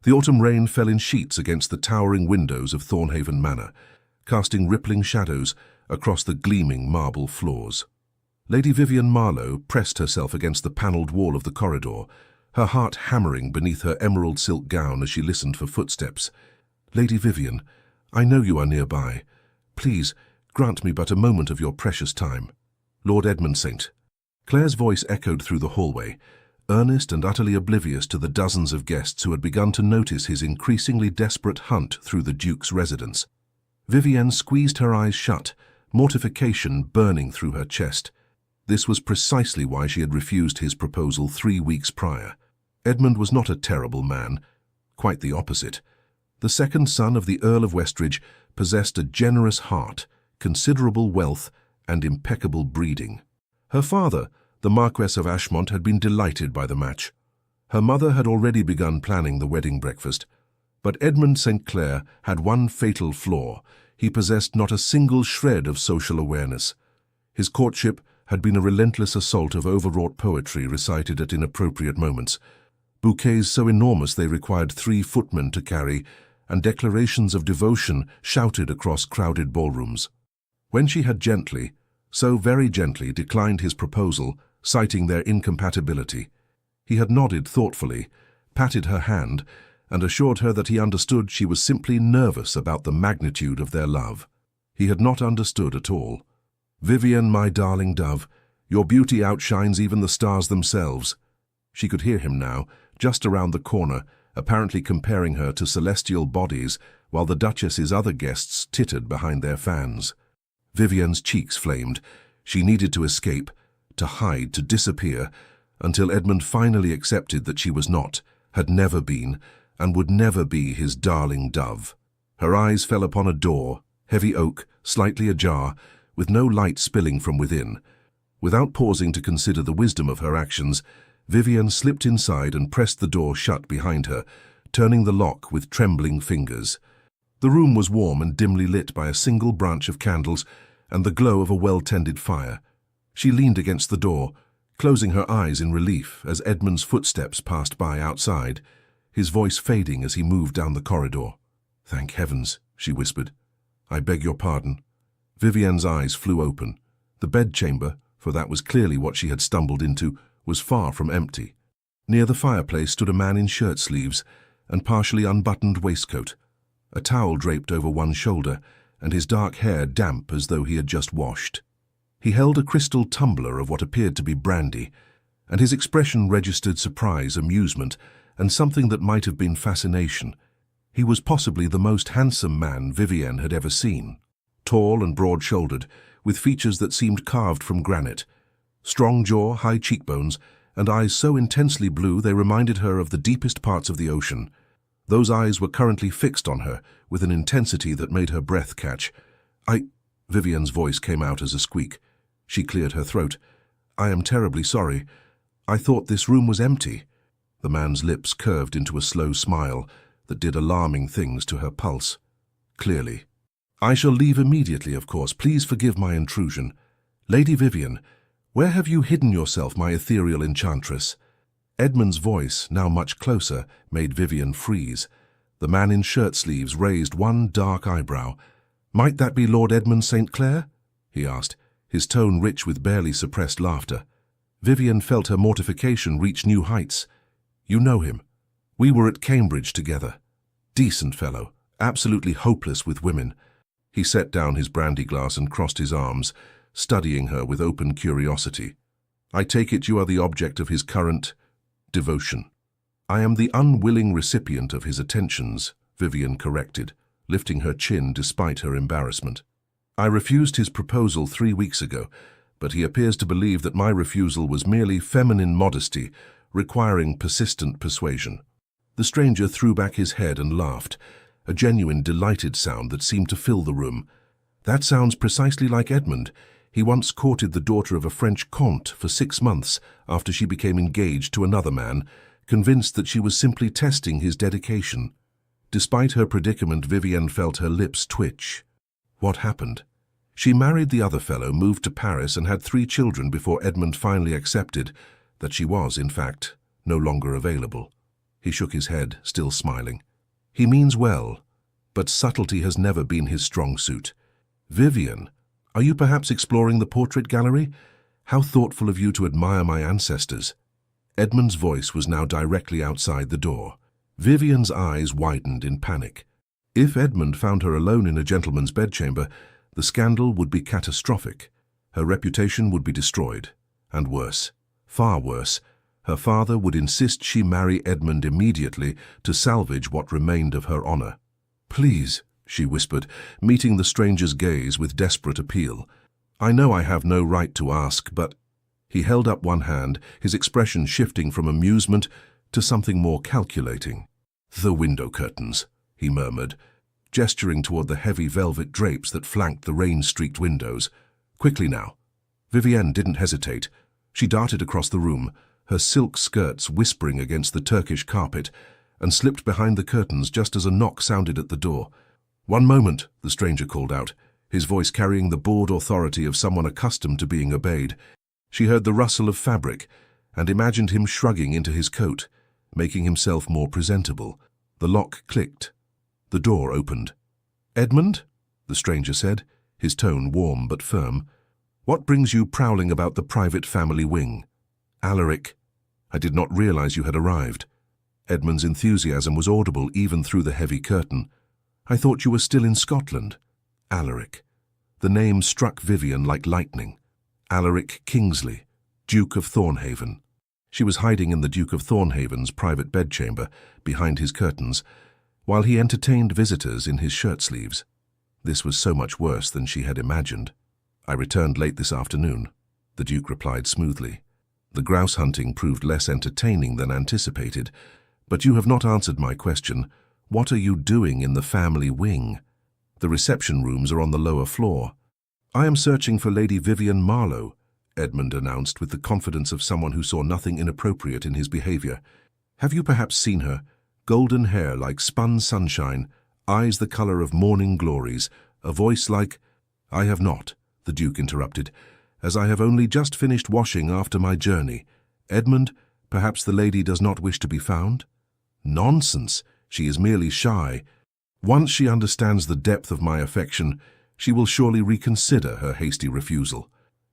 The autumn rain fell in sheets against the towering windows of Thornhaven Manor, casting rippling shadows across the gleaming marble floors. Lady Vivian Marlowe pressed herself against the panelled wall of the corridor, her heart hammering beneath her emerald silk gown as she listened for footsteps. "Lady Vivian, I know you are nearby. Please, grant me but a moment of your precious time. Lord Edmund St." Claire's voice echoed through the hallway, earnest and utterly oblivious to the dozens of guests who had begun to notice his increasingly desperate hunt through the Duke's residence. Vivienne squeezed her eyes shut, mortification burning through her chest. This was precisely why she had refused his proposal 3 weeks prior. Edmund was not a terrible man, quite the opposite. The second son of the Earl of Westridge possessed a generous heart, considerable wealth, and impeccable breeding. Her father, the Marquess of Ashmont, had been delighted by the match. Her mother had already begun planning the wedding breakfast. But Edmund St. Clair had one fatal flaw. He possessed not a single shred of social awareness. His courtship had been a relentless assault of overwrought poetry recited at inappropriate moments, bouquets so enormous they required 3 footmen to carry, and declarations of devotion shouted across crowded ballrooms. When she had gently, so very gently, declined his proposal, citing their incompatibility, he had nodded thoughtfully, patted her hand, and assured her that he understood she was simply nervous about the magnitude of their love. He had not understood at all. "Vivian, my darling dove, your beauty outshines even the stars themselves." She could hear him now, just around the corner, apparently comparing her to celestial bodies, while the Duchess's other guests tittered behind their fans. Vivian's cheeks flamed. She needed to escape, to hide, to disappear, until Edmund finally accepted that she was not, had never been, and would never be his darling dove. Her eyes fell upon a door, heavy oak, slightly ajar, with no light spilling from within. Without pausing to consider the wisdom of her actions, Vivian slipped inside and pressed the door shut behind her, turning the lock with trembling fingers. The room was warm and dimly lit by a single branch of candles and the glow of a well-tended fire. She leaned against the door, closing her eyes in relief as Edmund's footsteps passed by outside, his voice fading as he moved down the corridor. "Thank heavens," she whispered. "I beg your pardon." Vivian's eyes flew open. The bedchamber, for that was clearly what she had stumbled into, was far from empty. Near the fireplace stood a man in shirt sleeves and partially unbuttoned waistcoat, a towel draped over one shoulder, and his dark hair damp as though he had just washed. He held a crystal tumbler of what appeared to be brandy, and his expression registered surprise, amusement, and something that might have been fascination. He was possibly the most handsome man Vivienne had ever seen. Tall and broad-shouldered, with features that seemed carved from granite, strong jaw, high cheekbones, and eyes so intensely blue they reminded her of the deepest parts of the ocean. Those eyes were currently fixed on her, with an intensity that made her breath catch. Vivian's voice came out as a squeak. She cleared her throat. "I am terribly sorry. I thought this room was empty." The man's lips curved into a slow smile that did alarming things to her pulse. "Clearly. I shall leave immediately, of course. Please forgive my intrusion. Lady Vivian, where have you hidden yourself, my ethereal enchantress?" Edmund's voice, now much closer, made Vivian freeze. The man in shirt sleeves raised one dark eyebrow. "Might that be Lord Edmund St. Clair?" he asked, his tone rich with barely suppressed laughter. Vivian felt her mortification reach new heights. "You know him. We were at Cambridge together. Decent fellow, absolutely hopeless with women." He set down his brandy glass and crossed his arms, studying her with open curiosity. "I take it you are the object of his current devotion." "I am the unwilling recipient of his attentions," Vivian corrected, lifting her chin despite her embarrassment. "I refused his proposal 3 weeks ago, but he appears to believe that my refusal was merely feminine modesty, requiring persistent persuasion." The stranger threw back his head and laughed, a genuine delighted sound that seemed to fill the room. "That sounds precisely like Edmund. He once courted the daughter of a French comte for 6 months after she became engaged to another man, convinced that she was simply testing his dedication." Despite her predicament, Vivienne felt her lips twitch. What happened? She married the other fellow, moved to Paris, and had 3 children before Edmund finally accepted that she was, in fact, no longer available. He shook his head, still smiling. He means well, but subtlety has never been his strong suit. Vivian, are you perhaps exploring the portrait gallery? How thoughtful of you to admire my ancestors. Edmund's voice was now directly outside the door. Vivian's eyes widened in panic. If Edmund found her alone in a gentleman's bedchamber, the scandal would be catastrophic. Her reputation would be destroyed. And worse, far worse, her father would insist she marry Edmund immediately to salvage what remained of her honor. Please, she whispered, meeting the stranger's gaze with desperate appeal. I know I have no right to ask, but... He held up one hand, his expression shifting from amusement to something more calculating. The window curtains, he murmured, gesturing toward the heavy velvet drapes that flanked the rain-streaked windows. Quickly now. Vivienne didn't hesitate. She darted across the room, her silk skirts whispering against the Turkish carpet, and slipped behind the curtains just as a knock sounded at the door. One moment, the stranger called out, his voice carrying the bored authority of someone accustomed to being obeyed. She heard the rustle of fabric and imagined him shrugging into his coat, making himself more presentable. The lock clicked. The door opened. Edmund? The stranger said, his tone warm but firm. What brings you prowling about the private family wing? Alaric, I did not realize you had arrived. Edmund's enthusiasm was audible even through the heavy curtain. I thought you were still in Scotland. Alaric. The name struck Vivian like lightning. Alaric Kingsley, Duke of Thornhaven. She was hiding in the Duke of Thornhaven's private bedchamber, behind his curtains, while he entertained visitors in his shirt-sleeves. This was so much worse than she had imagined. I returned late this afternoon, the Duke replied smoothly. The grouse hunting proved less entertaining than anticipated, but you have not answered my question. What are you doing in the family wing? The reception rooms are on the lower floor. I am searching for Lady Vivian Marlowe, Edmund announced with the confidence of someone who saw nothing inappropriate in his behavior. Have you perhaps seen her? Golden hair like spun sunshine, eyes the color of morning glories, a voice like... I have not, the Duke interrupted, as I have only just finished washing after my journey. Edmund, perhaps the lady does not wish to be found? Nonsense, she is merely shy. Once she understands the depth of my affection, she will surely reconsider her hasty refusal.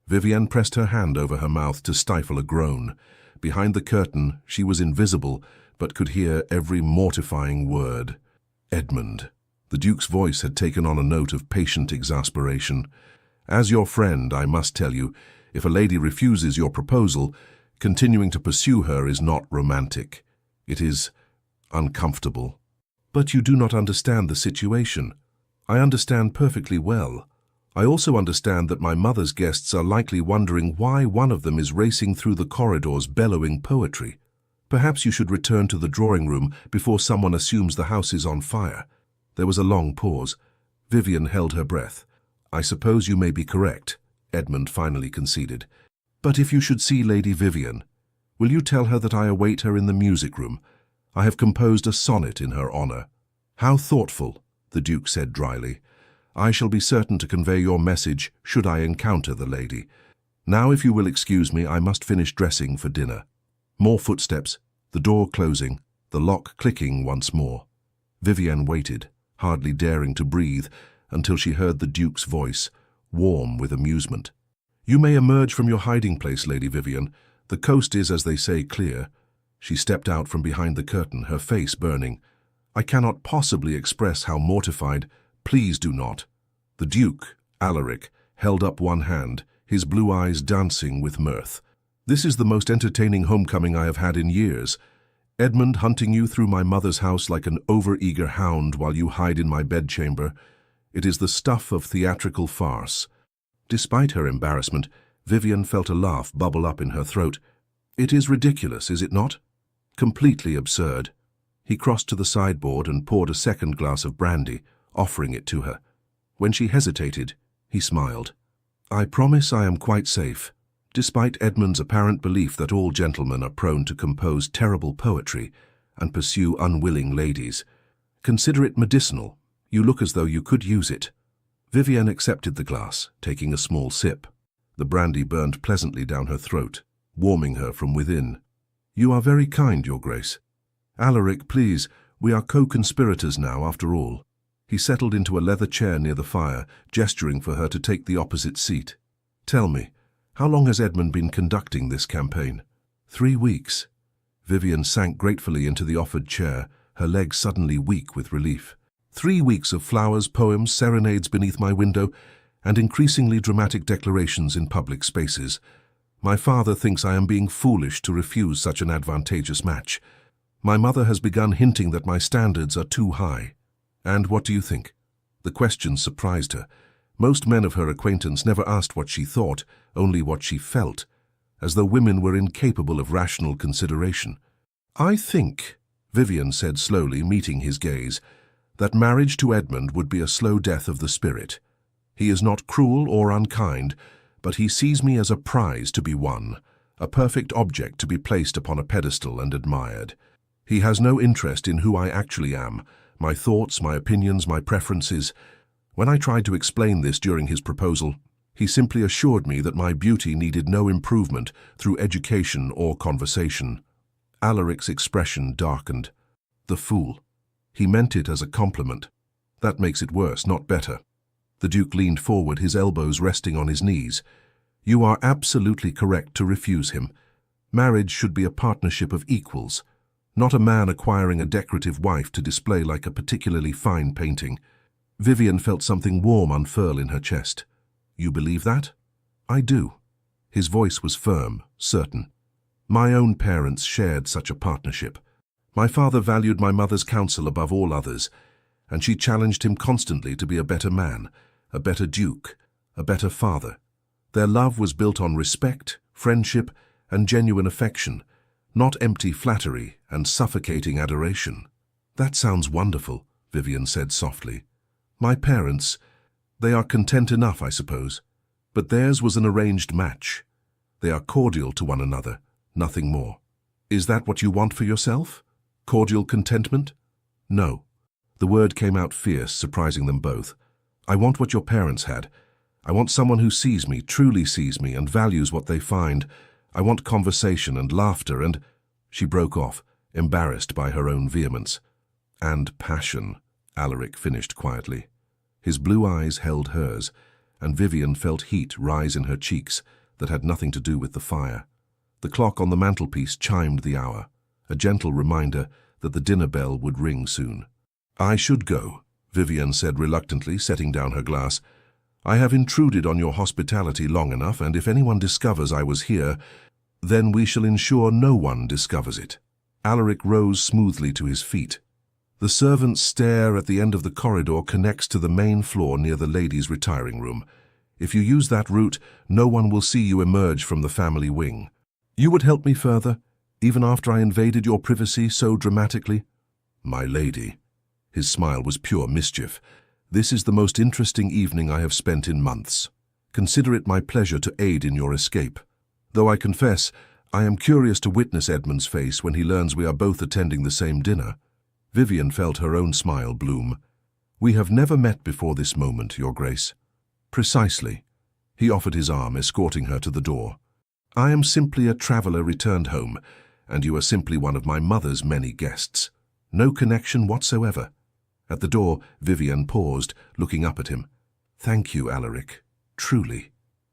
Vivienne pressed her hand over her mouth to stifle a groan. Behind the curtain, she was invisible, but could hear every mortifying word. Edmund. The Duke's voice had taken on a note of patient exasperation. As your friend, I must tell you, if a lady refuses your proposal, continuing to pursue her is not romantic. It is uncomfortable. But you do not understand the situation. I understand perfectly well. I also understand that my mother's guests are likely wondering why one of them is racing through the corridors bellowing poetry. Perhaps you should return to the drawing room before someone assumes the house is on fire. There was a long pause. Vivian held her breath. I suppose you may be correct, Edmund finally conceded. But if you should see Lady Vivian, will you tell her that I await her in the music room? I have composed a sonnet in her honor. How thoughtful, the Duke said dryly. I shall be certain to convey your message should I encounter the lady. Now, if you will excuse me, I must finish dressing for dinner. More footsteps, the door closing, the lock clicking once more. Vivienne waited, hardly daring to breathe, until she heard the Duke's voice, warm with amusement. You may emerge from your hiding place, Lady Vivian. The coast is, as they say, clear. She stepped out from behind the curtain, her face burning. I cannot possibly express how mortified. Please do not. The Duke, Alaric, held up one hand, his blue eyes dancing with mirth. This is the most entertaining homecoming I have had in years. Edmund hunting you through my mother's house like an over-eager hound while you hide in my bedchamber. It is the stuff of theatrical farce. Despite her embarrassment, Vivian felt a laugh bubble up in her throat. It is ridiculous, is it not? Completely absurd. He crossed to the sideboard and poured a second glass of brandy, offering it to her. When she hesitated, he smiled. I promise I am quite safe. Despite Edmund's apparent belief that all gentlemen are prone to compose terrible poetry and pursue unwilling ladies, consider it medicinal. You look as though you could use it. Vivienne accepted the glass, taking a small sip. The brandy burned pleasantly down her throat, warming her from within. You are very kind, Your Grace. Alaric, please, we are co-conspirators now, after all. He settled into a leather chair near the fire, gesturing for her to take the opposite seat. Tell me, how long has Edmund been conducting this campaign? 3 weeks. Vivian sank gratefully into the offered chair, her legs suddenly weak with relief. 3 weeks of flowers, poems, serenades beneath my window, and increasingly dramatic declarations in public spaces. My father thinks I am being foolish to refuse such an advantageous match. My mother has begun hinting that my standards are too high. And what do you think? The question surprised her. Most men of her acquaintance never asked what she thought, only what she felt, as though women were incapable of rational consideration. I think, Vivian said slowly, meeting his gaze, that marriage to Edmund would be a slow death of the spirit. He is not cruel or unkind, but he sees me as a prize to be won, a perfect object to be placed upon a pedestal and admired. He has no interest in who I actually am, my thoughts, my opinions, my preferences. When I tried to explain this during his proposal, he simply assured me that my beauty needed no improvement through education or conversation. Alaric's expression darkened. The fool. He meant it as a compliment. That makes it worse, not better. The Duke leaned forward, his elbows resting on his knees. You are absolutely correct to refuse him. Marriage should be a partnership of equals, not a man acquiring a decorative wife to display like a particularly fine painting. Vivian felt something warm unfurl in her chest. You believe that? I do. His voice was firm, certain. My own parents shared such a partnership. My father valued my mother's counsel above all others, and she challenged him constantly to be a better man, a better duke, a better father. Their love was built on respect, friendship, and genuine affection, not empty flattery and suffocating adoration. That sounds wonderful, Vivian said softly. My parents, they are content enough, I suppose, but theirs was an arranged match. They are cordial to one another, nothing more. Is that what you want for yourself? Cordial contentment? No. The word came out fierce, surprising them both. I want what your parents had. I want someone who sees me, truly sees me, and values what they find. I want conversation and laughter and— She broke off, embarrassed by her own vehemence. And passion, Alaric finished quietly. His blue eyes held hers, and Vivian felt heat rise in her cheeks that had nothing to do with the fire. The clock on the mantelpiece chimed the hour, a gentle reminder that the dinner bell would ring soon. I should go, Vivian said reluctantly, setting down her glass. I have intruded on your hospitality long enough, and if anyone discovers I was here, then we shall ensure no one discovers it. Alaric rose smoothly to his feet. The servants' stair at the end of the corridor connects to the main floor near the ladies' retiring room. If you use that route, no one will see you emerge from the family wing. You would help me further, even after I invaded your privacy so dramatically? My lady. His smile was pure mischief. This is the most interesting evening I have spent in months. Consider it my pleasure to aid in your escape. Though I confess, I am curious to witness Edmund's face when he learns we are both attending the same dinner. Vivian felt her own smile bloom. We have never met before this moment, Your Grace. Precisely. He offered his arm, escorting her to the door. I am simply a traveller returned home, and you are simply one of my mother's many guests. No connection whatsoever. At the door, Vivian paused, looking up at him. Thank you, Alaric. Truly.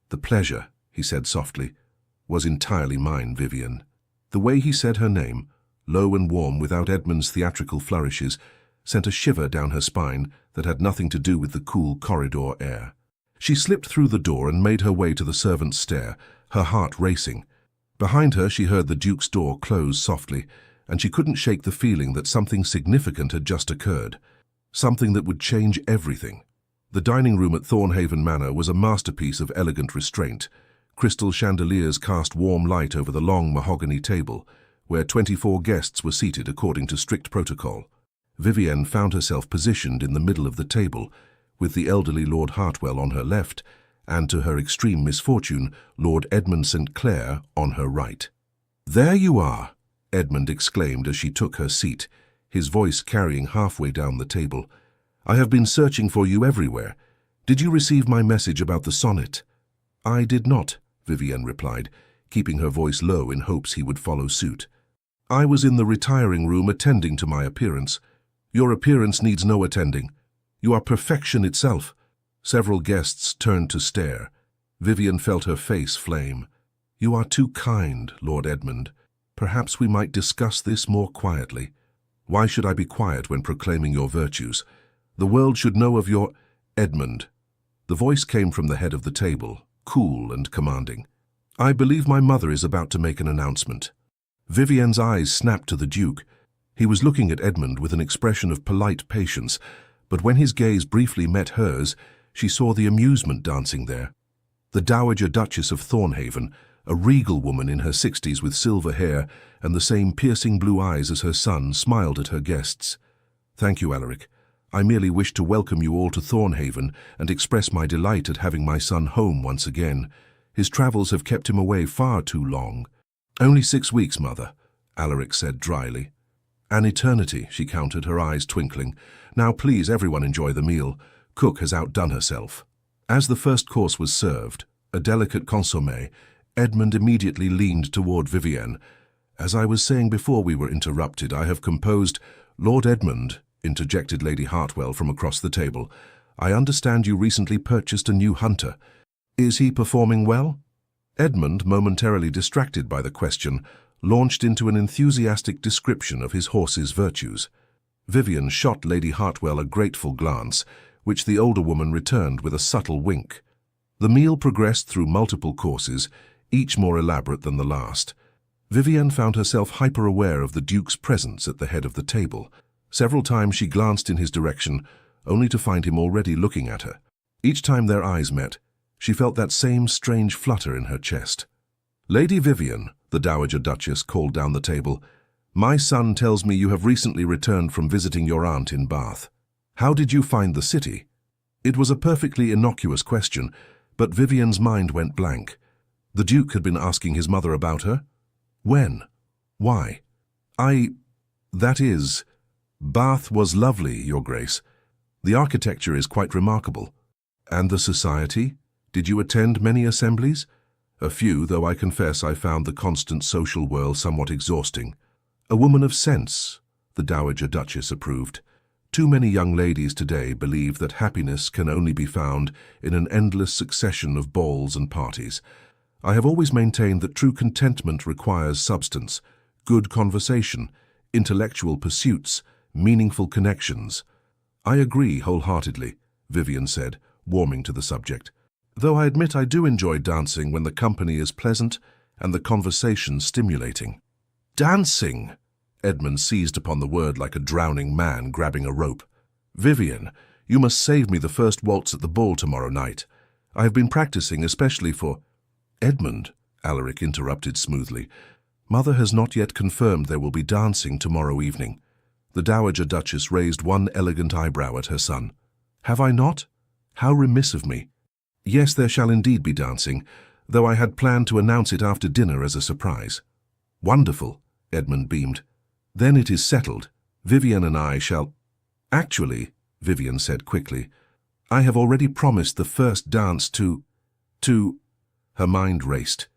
The pleasure, he said softly, was entirely mine, Vivian. The way he said her name, low and warm without Edmund's theatrical flourishes, sent a shiver down her spine that had nothing to do with the cool corridor air. She slipped through the door and made her way to the servants' stair, her heart racing. Behind her she heard the Duke's door close softly, and she couldn't shake the feeling that something significant had just occurred. Something that would change everything. The dining room at Thornhaven Manor was a masterpiece of elegant restraint. Crystal chandeliers cast warm light over the long mahogany table, where 24 guests were seated according to strict protocol. Vivienne found herself positioned in the middle of the table, with the elderly Lord Hartwell on her left, and to her extreme misfortune, Lord Edmund St. Clair on her right. "There you are," Edmund exclaimed as she took her seat, his voice carrying halfway down the table. "I have been searching for you everywhere. Did you receive my message about the sonnet?" "I did not," Vivienne replied, keeping her voice low in hopes he would follow suit. I was in the retiring room attending to my appearance. Your appearance needs no attending. You are perfection itself. Several guests turned to stare. Vivian felt her face flame. You are too kind, Lord Edmund. Perhaps we might discuss this more quietly. Why should I be quiet when proclaiming your virtues? The world should know of your... Edmund. The voice came from the head of the table, cool and commanding. I believe my mother is about to make an announcement. Vivian's eyes snapped to the Duke. He was looking at Edmund with an expression of polite patience, but when his gaze briefly met hers, she saw the amusement dancing there. The Dowager Duchess of Thornhaven, a regal woman in her 60s with silver hair and the same piercing blue eyes as her son, smiled at her guests. Thank you, Alaric. I merely wish to welcome you all to Thornhaven and express my delight at having my son home once again. His travels have kept him away far too long. Only 6 weeks, Mother, Alaric said dryly. An eternity, she countered, her eyes twinkling. Now please, everyone enjoy the meal. Cook has outdone herself. As the first course was served, a delicate consommé, Edmund immediately leaned toward Vivienne. As I was saying before we were interrupted, I have composed... Lord Edmund, interjected Lady Hartwell from across the table. I understand you recently purchased a new hunter. Is he performing well? Edmund, momentarily distracted by the question, launched into an enthusiastic description of his horse's virtues. Vivian shot Lady Hartwell a grateful glance, which the older woman returned with a subtle wink. The meal progressed through multiple courses, each more elaborate than the last. Vivian found herself hyper-aware of the Duke's presence at the head of the table. Several times she glanced in his direction, only to find him already looking at her. Each time their eyes met, she felt that same strange flutter in her chest. Lady Vivian, the Dowager Duchess, called down the table. My son tells me you have recently returned from visiting your aunt in Bath. How did you find the city? It was a perfectly innocuous question, but Vivian's mind went blank. The Duke had been asking his mother about her. When? Why? That is... Bath was lovely, Your Grace. The architecture is quite remarkable. And the society? Did you attend many assemblies? A few, though I confess I found the constant social whirl somewhat exhausting. A woman of sense, the Dowager Duchess approved. Too many young ladies today believe that happiness can only be found in an endless succession of balls and parties. I have always maintained that true contentment requires substance, good conversation, intellectual pursuits, meaningful connections. I agree wholeheartedly, Vivian said, warming to the subject. Though I admit I do enjoy dancing when the company is pleasant and the conversation stimulating. Dancing! Edmund seized upon the word like a drowning man grabbing a rope. Vivian, you must save me the first waltz at the ball tomorrow night. I have been practicing especially for... Edmund, Alaric interrupted smoothly. Mother has not yet confirmed there will be dancing tomorrow evening. The Dowager Duchess raised one elegant eyebrow at her son. Have I not? How remiss of me. Yes, there shall indeed be dancing, though I had planned to announce it after dinner as a surprise. Wonderful, Edmund beamed. Then it is settled. Vivian and I shall... Actually, Vivian said quickly, I have already promised the first dance to... Her mind raced.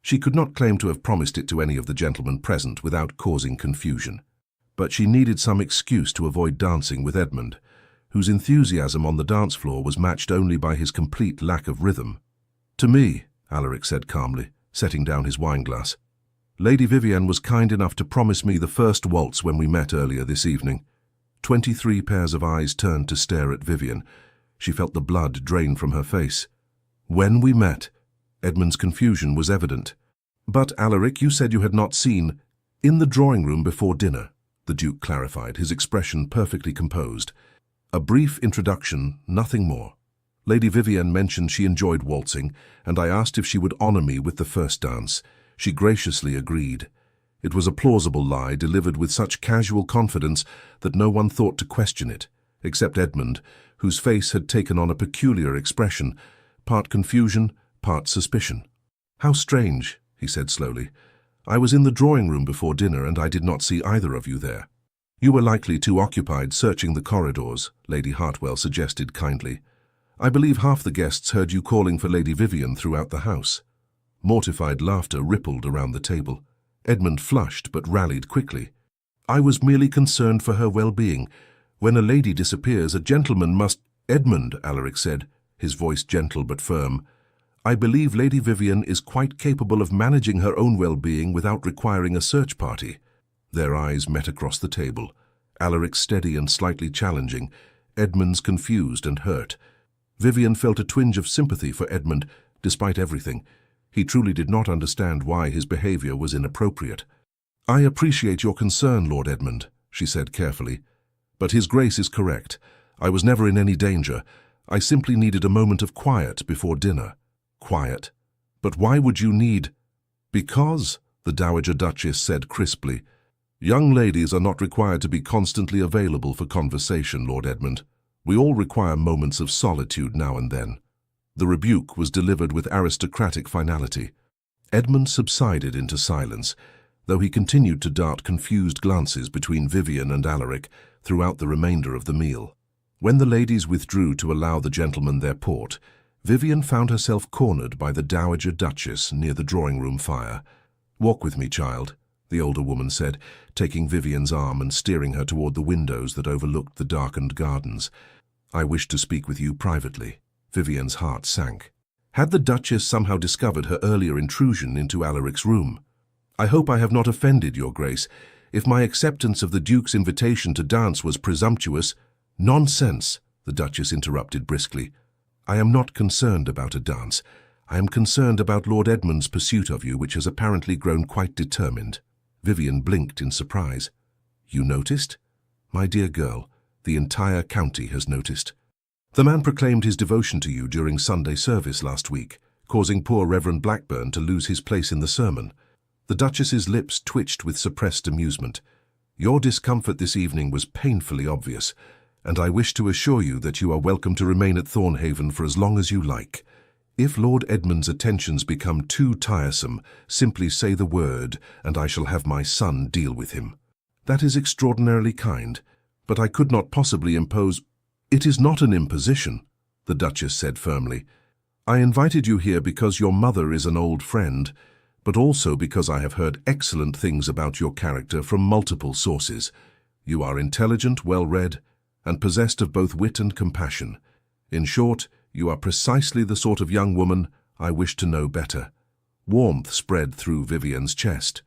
She could not claim to have promised it to any of the gentlemen present without causing confusion. But she needed some excuse to avoid dancing with Edmund, whose enthusiasm on the dance floor was matched only by his complete lack of rhythm. To me, Alaric said calmly, setting down his wineglass. Lady Vivian was kind enough to promise me the first waltz when we met earlier this evening. 23 pairs of eyes turned to stare at Vivian. She felt the blood drain from her face. When we met, Edmund's confusion was evident. But, Alaric, you said you had not seen... In the drawing room before dinner, the Duke clarified, his expression perfectly composed. A brief introduction, nothing more. Lady Vivian mentioned she enjoyed waltzing, and I asked if she would honor me with the first dance. She graciously agreed. It was a plausible lie delivered with such casual confidence that no one thought to question it, except Edmund, whose face had taken on a peculiar expression, part confusion, part suspicion. How strange, he said slowly. I was in the drawing room before dinner and I did not see either of you there. You were likely too occupied searching the corridors, Lady Hartwell suggested kindly. I believe half the guests heard you calling for Lady Vivian throughout the house. Mortified laughter rippled around the table. Edmund flushed but rallied quickly. "I was merely concerned for her well-being. When a lady disappears, a gentleman must—" "Edmund," Alaric said, his voice gentle but firm, "I believe Lady Vivian is quite capable of managing her own well-being without requiring a search party." Their eyes met across the table, Alaric steady and slightly challenging, Edmund's confused and hurt. Vivian felt a twinge of sympathy for Edmund, despite everything. He truly did not understand why his behavior was inappropriate. "I appreciate your concern, Lord Edmund," she said carefully. "But His Grace is correct. I was never in any danger. I simply needed a moment of quiet before dinner." "Quiet? But why would you need—" "Because," the Dowager Duchess said crisply, "young ladies are not required to be constantly available for conversation, Lord Edmund. We all require moments of solitude now and then." The rebuke was delivered with aristocratic finality. Edmund subsided into silence, though he continued to dart confused glances between Vivian and Alaric throughout the remainder of the meal. When the ladies withdrew to allow the gentlemen their port, Vivian found herself cornered by the Dowager Duchess near the drawing-room fire. "Walk with me, child," the older woman said, taking Vivian's arm and steering her toward the windows that overlooked the darkened gardens. "I wish to speak with you privately." Vivian's heart sank. Had the Duchess somehow discovered her earlier intrusion into Alaric's room? "I hope I have not offended your Grace. If my acceptance of the Duke's invitation to dance was presumptuous—" "Nonsense," the Duchess interrupted briskly. "I am not concerned about a dance. I am concerned about Lord Edmund's pursuit of you, which has apparently grown quite determined." Vivian blinked in surprise. "You noticed?" "My dear girl, the entire county has noticed. The man proclaimed his devotion to you during Sunday service last week, causing poor Reverend Blackburn to lose his place in the sermon." The Duchess's lips twitched with suppressed amusement. "Your discomfort this evening was painfully obvious, and I wish to assure you that you are welcome to remain at Thornhaven for as long as you like. If Lord Edmund's attentions become too tiresome, simply say the word, and I shall have my son deal with him." "That is extraordinarily kind, but I could not possibly impose—" "It is not an imposition," the Duchess said firmly. "I invited you here because your mother is an old friend, but also because I have heard excellent things about your character from multiple sources. You are intelligent, well-read, and possessed of both wit and compassion. In short, you are precisely the sort of young woman I wish to know better." Warmth spread through Vivian's chest.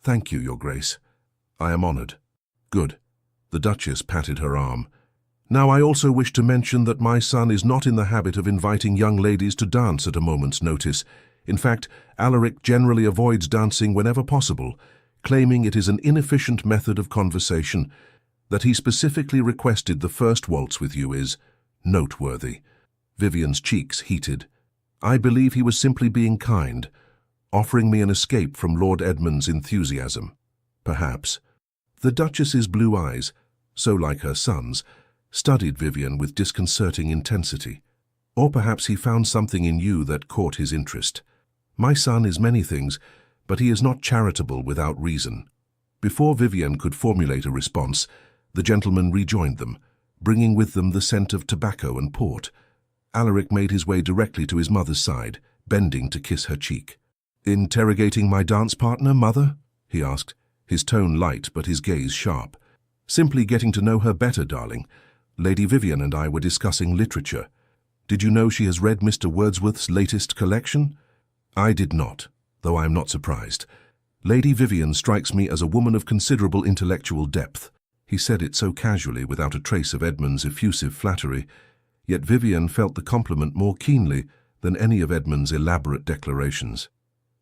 "Thank you, Your Grace. I am honored." "Good." The Duchess patted her arm. "Now I also wish to mention that my son is not in the habit of inviting young ladies to dance at a moment's notice. In fact, Alaric generally avoids dancing whenever possible, claiming it is an inefficient method of conversation. That he specifically requested the first waltz with you is noteworthy." Vivian's cheeks heated. "I believe he was simply being kind, offering me an escape from Lord Edmund's enthusiasm." "Perhaps." The Duchess's blue eyes, so like her son's, studied Vivian with disconcerting intensity. "Or perhaps he found something in you that caught his interest. My son is many things, but he is not charitable without reason." Before Vivian could formulate a response, the gentlemen rejoined them, bringing with them the scent of tobacco and port. Alaric made his way directly to his mother's side, bending to kiss her cheek. "Interrogating my dance partner, Mother?" he asked, his tone light but his gaze sharp. "Simply getting to know her better, darling. Lady Vivian and I were discussing literature. Did you know she has read Mr. Wordsworth's latest collection?" "I did not, though I am not surprised. Lady Vivian strikes me as a woman of considerable intellectual depth." He said it so casually, without a trace of Edmund's effusive flattery, yet Vivian felt the compliment more keenly than any of Edmund's elaborate declarations.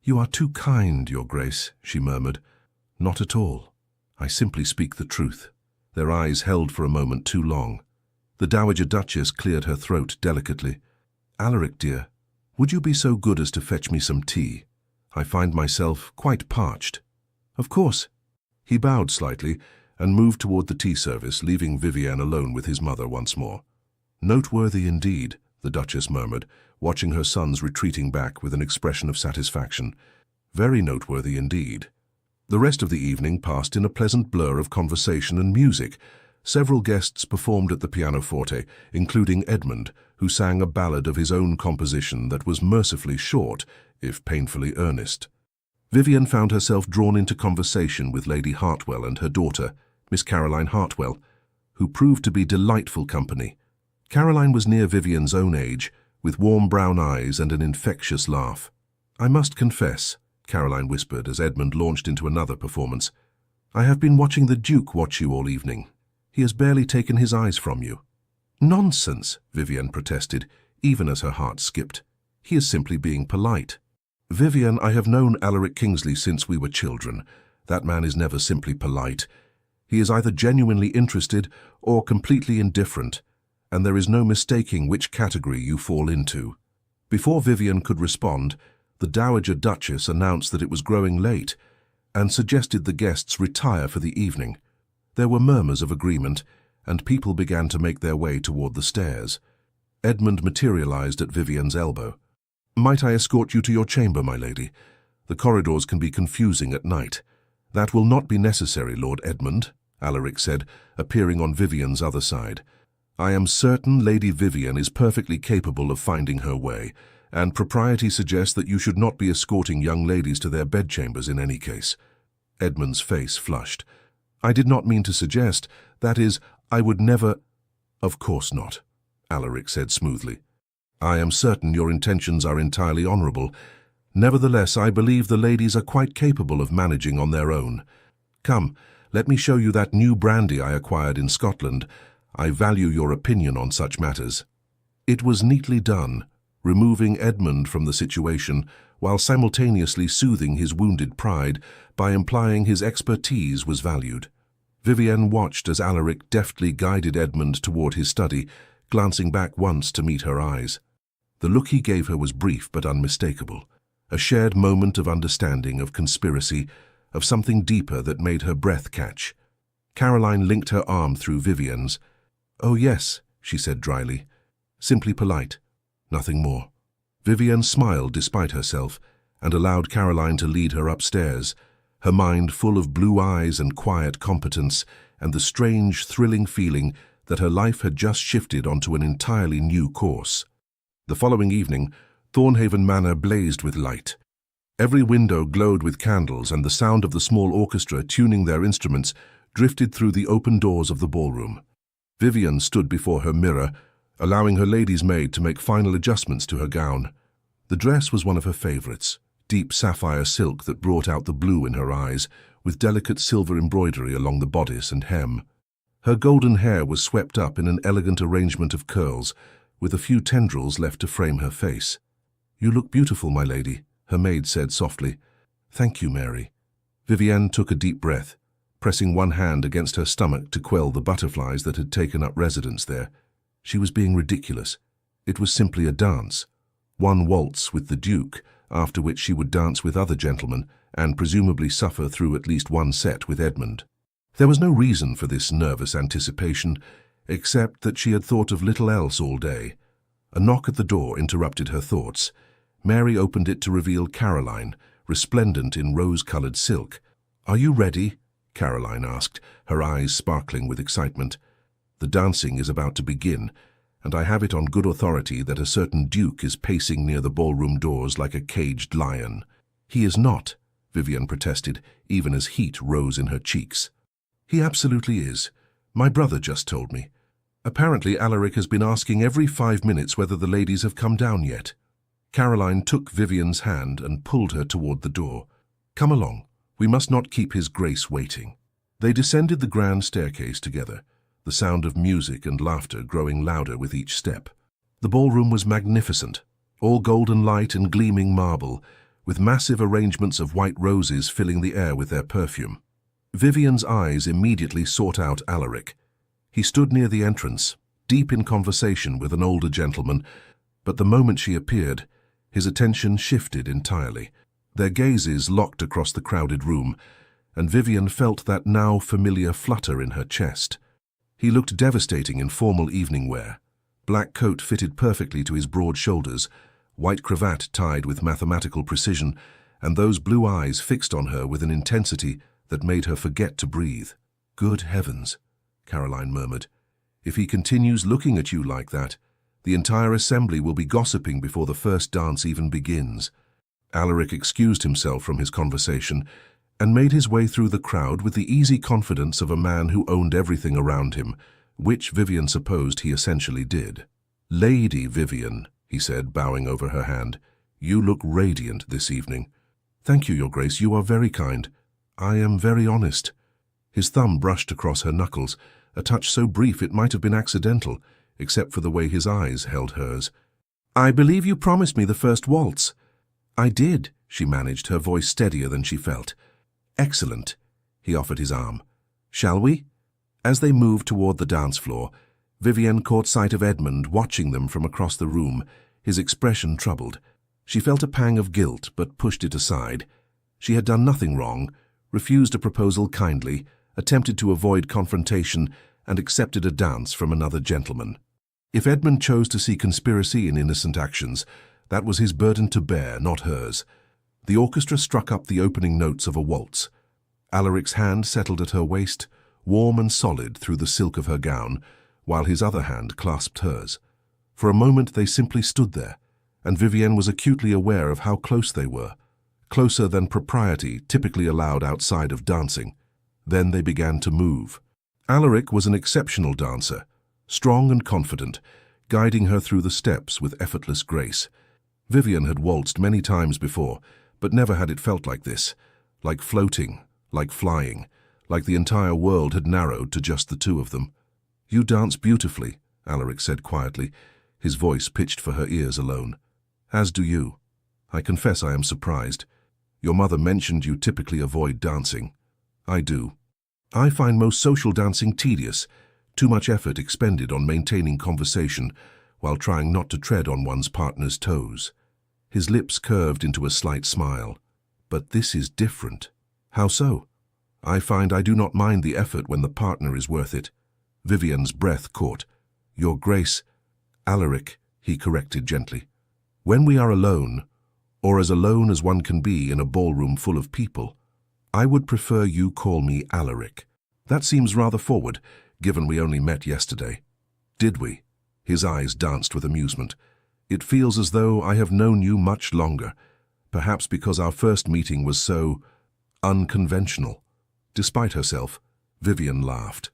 "You are too kind, Your Grace," she murmured. "Not at all. I simply speak the truth." Their eyes held for a moment too long. The Dowager Duchess cleared her throat delicately. "Alaric, dear, would you be so good as to fetch me some tea? I find myself quite parched." "Of course." He bowed slightly and moved toward the tea service, leaving Vivian alone with his mother once more. "Noteworthy indeed," the Duchess murmured, watching her sons retreating back with an expression of satisfaction. "Very noteworthy indeed." The rest of the evening passed in a pleasant blur of conversation and music. Several guests performed at the pianoforte, including Edmund, who sang a ballad of his own composition that was mercifully short, if painfully earnest. Vivian found herself drawn into conversation with Lady Hartwell and her daughter, Miss Caroline Hartwell, who proved to be delightful company. Caroline was near Vivian's own age, with warm brown eyes and an infectious laugh. "I must confess," Caroline whispered as Edmund launched into another performance, "I have been watching the Duke watch you all evening. He has barely taken his eyes from you." "Nonsense," Vivian protested, even as her heart skipped. "He is simply being polite." "Vivian, I have known Alaric Kingsley since we were children. That man is never simply polite. He is either genuinely interested or completely indifferent, and there is no mistaking which category you fall into." Before Vivian could respond, the Dowager Duchess announced that it was growing late and suggested the guests retire for the evening. There were murmurs of agreement, and people began to make their way toward the stairs. Edmund materialized at Vivian's elbow. "Might I escort you to your chamber, my lady? The corridors can be confusing at night." "That will not be necessary, Lord Edmund," Alaric said, appearing on Vivian's other side. "I am certain Lady Vivian is perfectly capable of finding her way, and propriety suggests that you should not be escorting young ladies to their bedchambers in any case." Edmund's face flushed. "I did not mean to suggest, that is, I would never—" "Of course not," Alaric said smoothly. "I am certain your intentions are entirely honourable. Nevertheless, I believe the ladies are quite capable of managing on their own. Come, let me show you that new brandy I acquired in Scotland. I value your opinion on such matters." It was neatly done, removing Edmund from the situation while simultaneously soothing his wounded pride by implying his expertise was valued. Vivian watched as Alaric deftly guided Edmund toward his study, glancing back once to meet her eyes. The look he gave her was brief but unmistakable, a shared moment of understanding, of conspiracy, of something deeper that made her breath catch. Caroline linked her arm through Vivian's. "Oh yes," she said dryly. "Simply polite. Nothing more." Vivian smiled despite herself and allowed Caroline to lead her upstairs, her mind full of blue eyes and quiet competence and the strange, thrilling feeling that her life had just shifted onto an entirely new course. The following evening, Thornhaven Manor blazed with light. Every window glowed with candles, and the sound of the small orchestra tuning their instruments drifted through the open doors of the ballroom. Vivian stood before her mirror, allowing her lady's maid to make final adjustments to her gown. The dress was one of her favorites, deep sapphire silk that brought out the blue in her eyes, with delicate silver embroidery along the bodice and hem. Her golden hair was swept up in an elegant arrangement of curls, with a few tendrils left to frame her face. "You look beautiful, my lady," her maid said softly. "Thank you, Mary." Vivienne took a deep breath, pressing one hand against her stomach to quell the butterflies that had taken up residence there. She was being ridiculous. It was simply a dance. One waltz with the Duke, after which she would dance with other gentlemen and presumably suffer through at least one set with Edmund. There was no reason for this nervous anticipation, except that she had thought of little else all day. A knock at the door interrupted her thoughts. Mary opened it to reveal Caroline, resplendent in rose-coloured silk. "Are you ready?" Caroline asked, her eyes sparkling with excitement. "The dancing is about to begin, and I have it on good authority that a certain Duke is pacing near the ballroom doors like a caged lion." "He is not," Vivian protested, even as heat rose in her cheeks. "He absolutely is. My brother just told me. Apparently Alaric has been asking every 5 minutes whether the ladies have come down yet." Caroline took Vivian's hand and pulled her toward the door. "Come along. We must not keep his grace waiting." They descended the grand staircase together, the sound of music and laughter growing louder with each step. The ballroom was magnificent, all golden light and gleaming marble, with massive arrangements of white roses filling the air with their perfume. Vivian's eyes immediately sought out Alaric. He stood near the entrance, deep in conversation with an older gentleman, but the moment she appeared, his attention shifted entirely. Their gazes locked across the crowded room, and Vivian felt that now familiar flutter in her chest. He looked devastating in formal evening wear. Black coat fitted perfectly to his broad shoulders, white cravat tied with mathematical precision, and those blue eyes fixed on her with an intensity that made her forget to breathe. "Good heavens," Caroline murmured. "If he continues looking at you like that, the entire assembly will be gossiping before the first dance even begins." Alaric excused himself from his conversation and made his way through the crowd with the easy confidence of a man who owned everything around him, which Vivian supposed he essentially did. "Lady Vivian," he said, bowing over her hand, "you look radiant this evening." "Thank you, Your Grace, you are very kind. I am very honest." His thumb brushed across her knuckles, a touch so brief it might have been accidental, except for the way his eyes held hers. "I believe you promised me the first waltz." "I did," she managed, her voice steadier than she felt. "Excellent." He offered his arm. "Shall we?" As they moved toward the dance floor, Vivian caught sight of Edmund watching them from across the room, his expression troubled. She felt a pang of guilt, but pushed it aside. She had done nothing wrong, refused a proposal kindly, attempted to avoid confrontation, and accepted a dance from another gentleman. If Edmund chose to see conspiracy in innocent actions, that was his burden to bear, not hers. The orchestra struck up the opening notes of a waltz. Alaric's hand settled at her waist, warm and solid through the silk of her gown, while his other hand clasped hers. For a moment they simply stood there, and Vivian was acutely aware of how close they were, closer than propriety typically allowed outside of dancing. Then they began to move. Alaric was an exceptional dancer, strong and confident, guiding her through the steps with effortless grace. Vivian had waltzed many times before, but never had it felt like this, like floating, like flying, like the entire world had narrowed to just the two of them. "You dance beautifully," Alaric said quietly, his voice pitched for her ears alone. "As do you. I confess I am surprised. Your mother mentioned you typically avoid dancing." "I do. I find most social dancing tedious, too much effort expended on maintaining conversation while trying not to tread on one's partner's toes." His lips curved into a slight smile. "But this is different." "How so?" "I find I do not mind the effort when the partner is worth it." Vivian's breath caught. "Your Grace." "Alaric," he corrected gently. "When we are alone, or as alone as one can be in a ballroom full of people, I would prefer you call me Alaric. That seems rather forward, given we only met yesterday." "Did we?" His eyes danced with amusement. "It feels as though I have known you much longer, perhaps because our first meeting was so unconventional." Despite herself, Vivian laughed.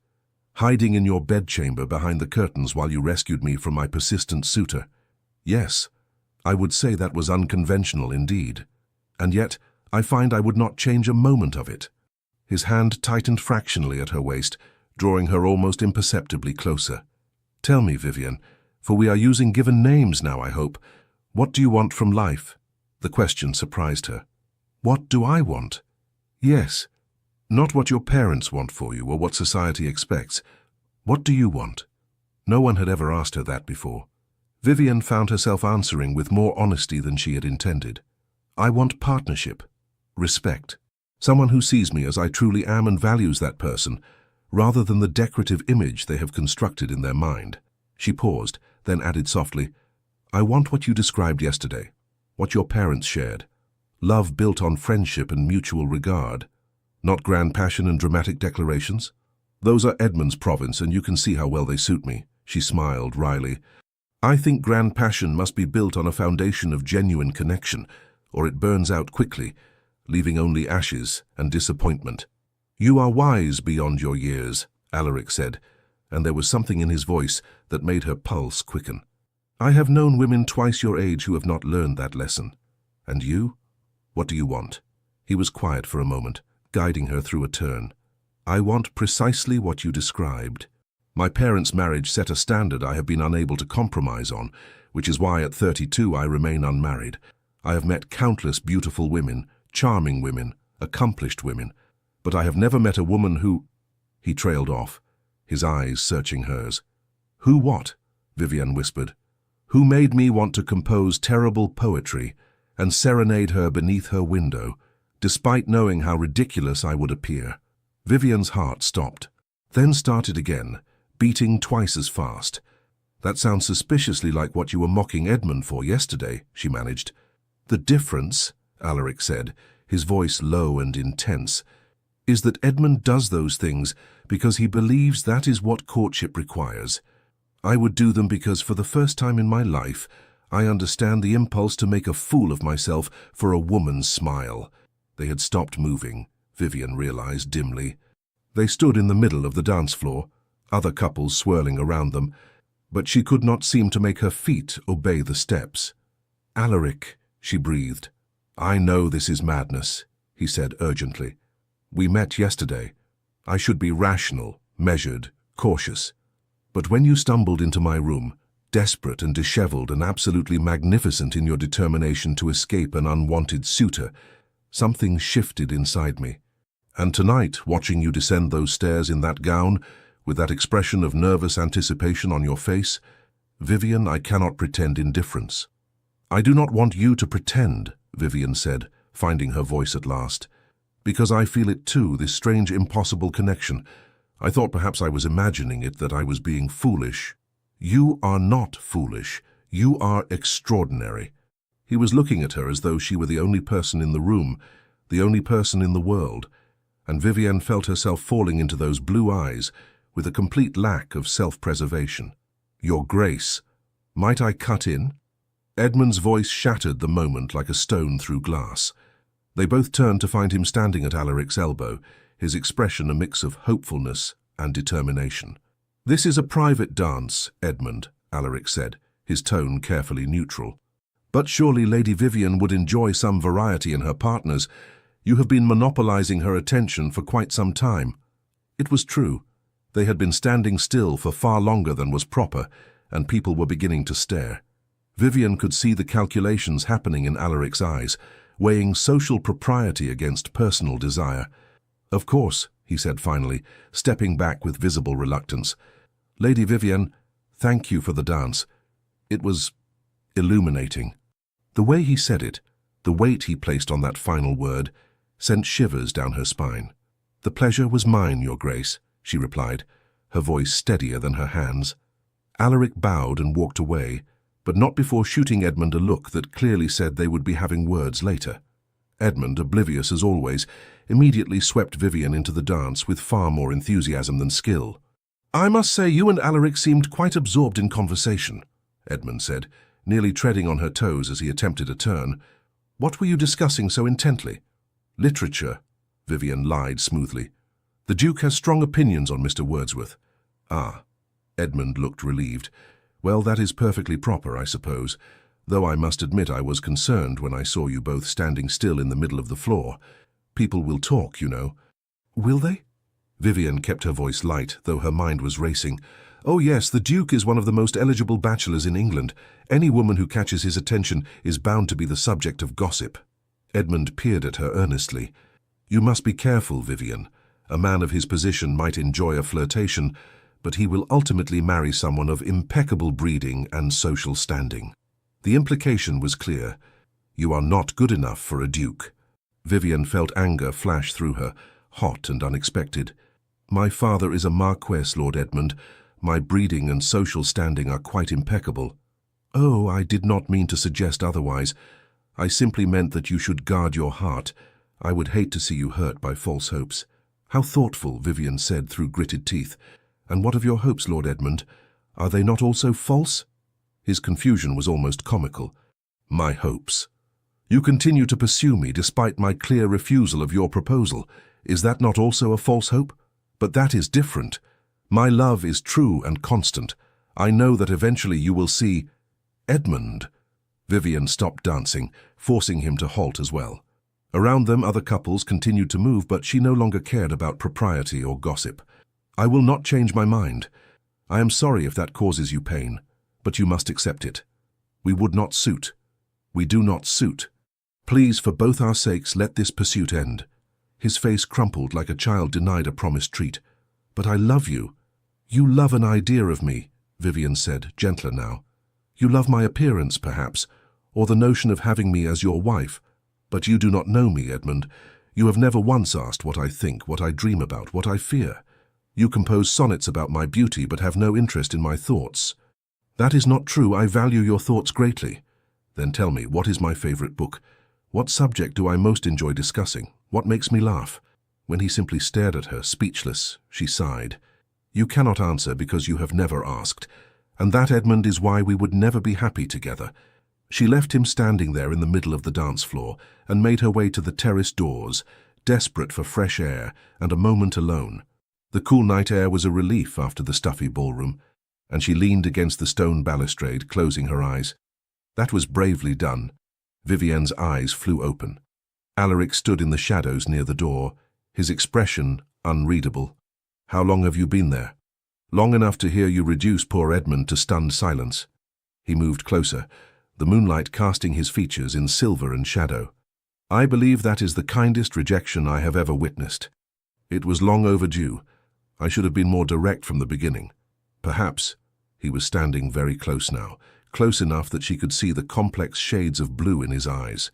"Hiding in your bedchamber behind the curtains while you rescued me from my persistent suitor. Yes, I would say that was unconventional indeed. And yet, I find I would not change a moment of it." His hand tightened fractionally at her waist, drawing her almost imperceptibly closer. "Tell me, Vivian, for we are using given names now, I hope, what do you want from life?" The question surprised her. "What do I want?" "Yes. Not what your parents want for you or what society expects. What do you want?" No one had ever asked her that before. Vivian found herself answering with more honesty than she had intended. "I want partnership, respect, someone who sees me as I truly am and values that person, rather than the decorative image they have constructed in their mind." She paused, then added softly, "I want what you described yesterday, what your parents shared. Love built on friendship and mutual regard. Not grand passion and dramatic declarations. Those are Edmund's province, and you can see how well they suit me." She smiled wryly. "I think grand passion must be built on a foundation of genuine connection, or it burns out quickly, leaving only ashes and disappointment." "You are wise beyond your years," Alaric said, and there was something in his voice that made her pulse quicken. "I have known women twice your age who have not learned that lesson. And you? What do you want?" He was quiet for a moment, guiding her through a turn. "I want precisely what you described. My parents' marriage set a standard I have been unable to compromise on, which is why at 32 I remain unmarried. I have met countless beautiful women, charming women, accomplished women, but I have never met a woman who—" He trailed off, his eyes searching hers. "Who what?" Vivian whispered. "Who made me want to compose terrible poetry and serenade her beneath her window, despite knowing how ridiculous I would appear." Vivian's heart stopped, then started again, beating twice as fast. "That sounds suspiciously like what you were mocking Edmund for yesterday," she managed. "The difference," Alaric said, his voice low and intense, "is that Edmund does those things because he believes that is what courtship requires. I would do them because for the first time in my life, I understand the impulse to make a fool of myself for a woman's smile. They had stopped moving, Vivian realized dimly. They stood in the middle of the dance floor, other couples swirling around them, but she could not seem to make her feet obey the steps. "Alaric," she breathed. "I know this is madness," he said urgently. "We met yesterday. I should be rational, measured, cautious. But when you stumbled into my room, desperate and disheveled and absolutely magnificent in your determination to escape an unwanted suitor, something shifted inside me. And tonight, watching you descend those stairs in that gown, with that expression of nervous anticipation on your face, Vivian, I cannot pretend indifference." "I do not want you to pretend," Vivian said, finding her voice at last. "Because I feel it too, this strange, impossible connection. I thought perhaps I was imagining it, that I was being foolish." "You are not foolish. You are extraordinary." He was looking at her as though she were the only person in the room, the only person in the world, and Vivian felt herself falling into those blue eyes with a complete lack of self-preservation. "Your Grace, might I cut in?" Edmund's voice shattered the moment like a stone through glass. They both turned to find him standing at Alaric's elbow, his expression a mix of hopefulness and determination. "This is a private dance, Edmund," Alaric said, his tone carefully neutral. "But surely Lady Vivian would enjoy some variety in her partners. You have been monopolizing her attention for quite some time." It was true. They had been standing still for far longer than was proper, and people were beginning to stare. Vivian could see the calculations happening in Alaric's eyes, weighing social propriety against personal desire. "Of course," he said finally, stepping back with visible reluctance. "Lady Vivian, thank you for the dance. It was illuminating." The way he said it, the weight he placed on that final word, sent shivers down her spine. "The pleasure was mine, Your Grace," she replied, her voice steadier than her hands. Alaric bowed and walked away, but not before shooting Edmund a look that clearly said they would be having words later. Edmund, oblivious as always, immediately swept Vivian into the dance with far more enthusiasm than skill. "I must say you and Alaric seemed quite absorbed in conversation," Edmund said, nearly treading on her toes as he attempted a turn. "What were you discussing so intently?" "Literature," Vivian lied smoothly. "The Duke has strong opinions on Mr. Wordsworth." "Ah." Edmund looked relieved. "Well, that is perfectly proper, I suppose, though I must admit I was concerned when I saw you both standing still in the middle of the floor. People will talk, you know." "Will they?" Vivian kept her voice light, though her mind was racing. "Oh yes, the Duke is one of the most eligible bachelors in England. Any woman who catches his attention is bound to be the subject of gossip." Edmund peered at her earnestly. "You must be careful, Vivian. A man of his position might enjoy a flirtation, but he will ultimately marry someone of impeccable breeding and social standing." The implication was clear. You are not good enough for a duke. Vivian felt anger flash through her, hot and unexpected. "My father is a marquess, Lord Edmund. My breeding and social standing are quite impeccable." "Oh, I did not mean to suggest otherwise. I simply meant that you should guard your heart. I would hate to see you hurt by false hopes." "How thoughtful," Vivian said through gritted teeth. "And what of your hopes, Lord Edmund? Are they not also false?" His confusion was almost comical. "My hopes? You continue to pursue me despite my clear refusal of your proposal. Is that not also a false hope? But that is different. My love is true and constant. I know that eventually you will see—" "Edmund!" Vivian stopped dancing, forcing him to halt as well. Around them other couples continued to move, but she no longer cared about propriety or gossip. "I will not change my mind. I am sorry if that causes you pain, but you must accept it. We would not suit. We do not suit. Please, for both our sakes, let this pursuit end." His face crumpled like a child denied a promised treat. "But I love you." "You love an idea of me," Vivian said, gentler now. "You love my appearance, perhaps, or the notion of having me as your wife. But you do not know me, Edmund. You have never once asked what I think, what I dream about, what I fear. You compose sonnets about my beauty, but have no interest in my thoughts." "That is not true. I value your thoughts greatly." "Then tell me, what is my favorite book? What subject do I most enjoy discussing? What makes me laugh?" When he simply stared at her, speechless, she sighed. "You cannot answer because you have never asked. And that, Edmund, is why we would never be happy together. She left him standing there in the middle of the dance floor and made her way to the terrace doors, desperate for fresh air and a moment alone. The cool night air was a relief after the stuffy ballroom, and she leaned against the stone balustrade, closing her eyes. That was bravely done. Vivienne's eyes flew open. Alaric stood in the shadows near the door, his expression unreadable. "How long have you been there?" "Long enough to hear you reduce poor Edmund to stunned silence." He moved closer, the moonlight casting his features in silver and shadow. "I believe that is the kindest rejection I have ever witnessed. It was long overdue. I should have been more direct from the beginning. Perhaps." He was standing very close now, close enough that she could see the complex shades of blue in his eyes.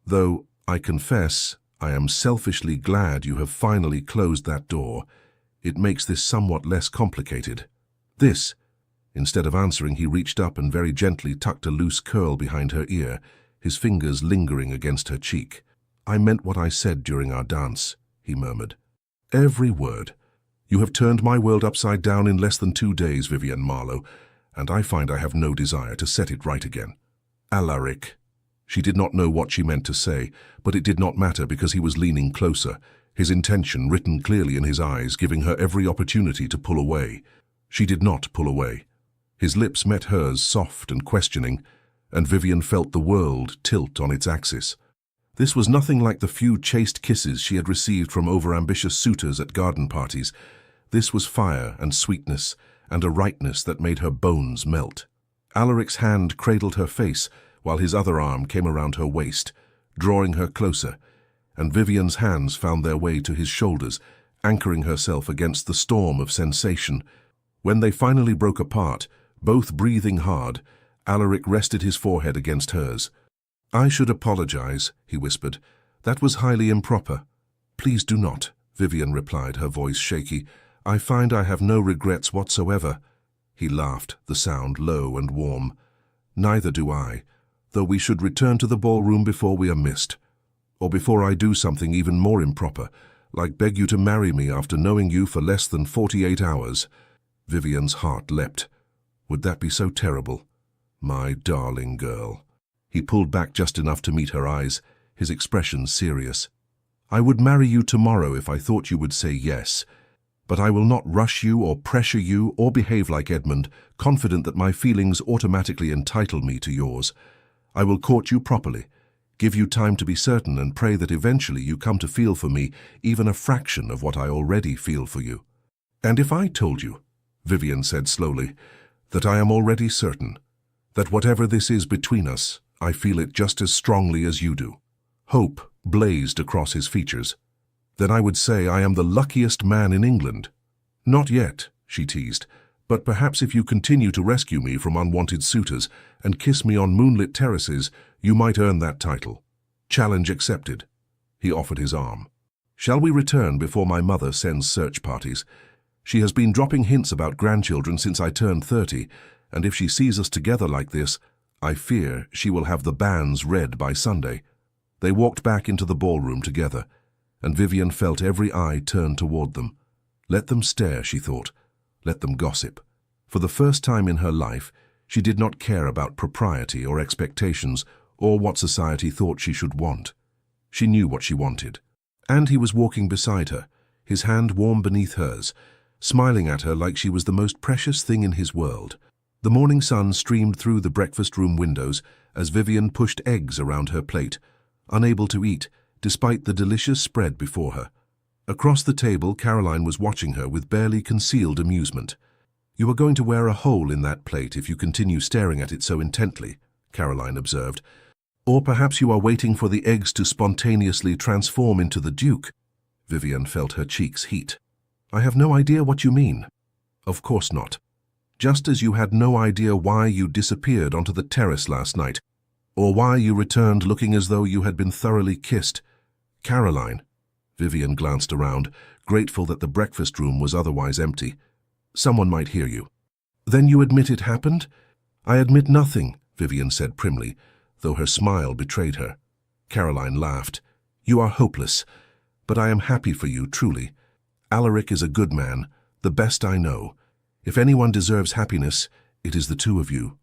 "Though, I confess, I am selfishly glad you have finally closed that door. It makes this somewhat less complicated." "This." Instead of answering, he reached up and very gently tucked a loose curl behind her ear, his fingers lingering against her cheek. "I meant what I said during our dance," he murmured. "Every word. You have turned my world upside down in less than 2 days, Vivienne Marlowe, and I find I have no desire to set it right again." "Alaric." She did not know what she meant to say, but it did not matter because he was leaning closer, his intention written clearly in his eyes, giving her every opportunity to pull away. She did not pull away. His lips met hers, soft and questioning, and Vivienne felt the world tilt on its axis. This was nothing like the few chaste kisses she had received from overambitious suitors at garden parties. This was fire and sweetness, and a rightness that made her bones melt. Alaric's hand cradled her face, while his other arm came around her waist, drawing her closer, and Vivienne's hands found their way to his shoulders, anchoring herself against the storm of sensation. When they finally broke apart, both breathing hard, Alaric rested his forehead against hers. "I should apologize," he whispered. "That was highly improper." "Please do not," Vivienne replied, her voice shaky. "I find I have no regrets whatsoever." He laughed, the sound low and warm. "Neither do I, though we should return to the ballroom before we are missed. Or before I do something even more improper, like beg you to marry me after knowing you for less than 48 hours. Vivienne's heart leapt. Would that be so terrible? My darling girl. He pulled back just enough to meet her eyes, his expression serious. "I would marry you tomorrow if I thought you would say yes. But I will not rush you or pressure you or behave like Edmund, confident that my feelings automatically entitle me to yours. I will court you properly, give you time to be certain, and pray that eventually you come to feel for me even a fraction of what I already feel for you." "And if I told you," Vivienne said slowly, "that I am already certain, that whatever this is between us, I feel it just as strongly as you do." Hope blazed across his features. "Then I would say I am the luckiest man in England." "Not yet," she teased, "but perhaps if you continue to rescue me from unwanted suitors and kiss me on moonlit terraces, you might earn that title." "Challenge accepted." He offered his arm. "Shall we return before my mother sends search parties? She has been dropping hints about grandchildren since I turned 30, and if she sees us together like this, I fear she will have the bans read by Sunday." They walked back into the ballroom together, and Vivienne felt every eye turn toward them. Let them stare, she thought. Let them gossip. For the first time in her life, she did not care about propriety or expectations or what society thought she should want. She knew what she wanted. And he was walking beside her, his hand warm beneath hers, smiling at her like she was the most precious thing in his world. The morning sun streamed through the breakfast room windows as Vivienne pushed eggs around her plate, unable to eat, despite the delicious spread before her. Across the table, Caroline was watching her with barely concealed amusement. "You are going to wear a hole in that plate if you continue staring at it so intently," Caroline observed. "Or perhaps you are waiting for the eggs to spontaneously transform into the Duke." Vivienne felt her cheeks heat. "I have no idea what you mean." "Of course not. Just as you had no idea why you disappeared onto the terrace last night, or why you returned looking as though you had been thoroughly kissed. Caroline." Vivienne glanced around, grateful that the breakfast room was otherwise empty. "Someone might hear you." "Then you admit it happened?" "I admit nothing," Vivienne said primly, though her smile betrayed her. Caroline laughed. "You are hopeless, but I am happy for you, truly. Alaric is a good man, the best I know. If anyone deserves happiness, it is the two of you."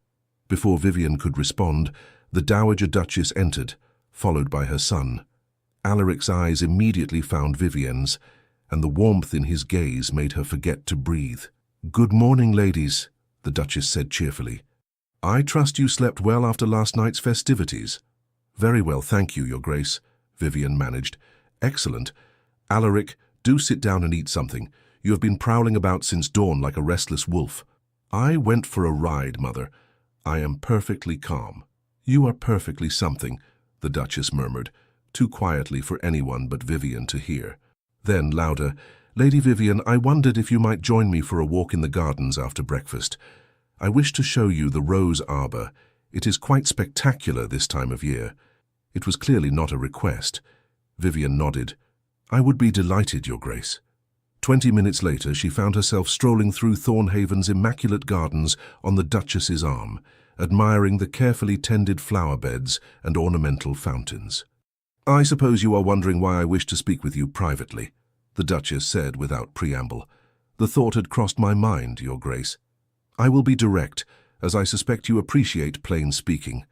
Before Vivienne could respond, The Dowager Duchess entered, followed by her son. Alaric's eyes immediately found Vivienne's, and the warmth in his gaze made her forget to breathe. "Good morning, ladies," the Duchess said cheerfully. "I trust you slept well after last night's festivities." "Very well, thank you, Your Grace," Vivienne managed. "Excellent. Alaric, do sit down and eat something. You have been prowling about since dawn like a restless wolf." "I went for a ride, Mother. I am perfectly calm." "You are perfectly something," the Duchess murmured, too quietly for anyone but Vivienne to hear. Then, louder, "Lady Vivienne, I wondered if you might join me for a walk in the gardens after breakfast. I wish to show you the rose arbor. It is quite spectacular this time of year." It was clearly not a request. Vivienne nodded. "I would be delighted, Your Grace." 20 minutes later, she found herself strolling through Thornhaven's immaculate gardens on the Duchess's arm, admiring the carefully tended flower beds and ornamental fountains. "I suppose you are wondering why I wish to speak with you privately," the Duchess said without preamble. "The thought had crossed my mind, Your Grace. I will be direct, as I suspect you appreciate plain speaking.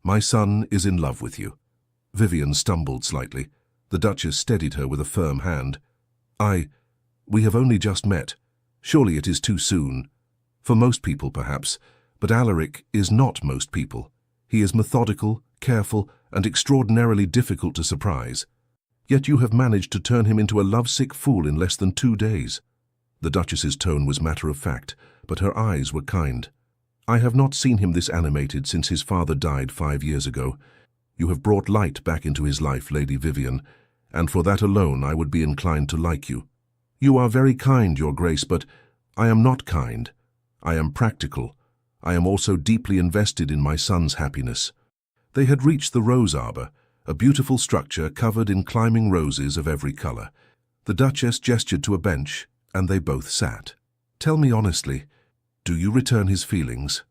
My son is in love with you." Vivienne stumbled slightly. The Duchess steadied her with a firm hand. We have only just met. Surely it is too soon. For most people, perhaps, but Alaric is not most people. He is methodical, careful, and extraordinarily difficult to surprise. Yet you have managed to turn him into a lovesick fool in less than 2 days." The Duchess's tone was matter-of-fact, but her eyes were kind. "I have not seen him this animated since his father died 5 years ago. You have brought light back into his life, Lady Vivienne, and for that alone I would be inclined to like you." "You are very kind, Your Grace, but I am not kind. I am practical. I am also deeply invested in my son's happiness." They had reached the rose arbor, a beautiful structure covered in climbing roses of every color. The Duchess gestured to a bench, and they both sat. "Tell me honestly, do you return his feelings?"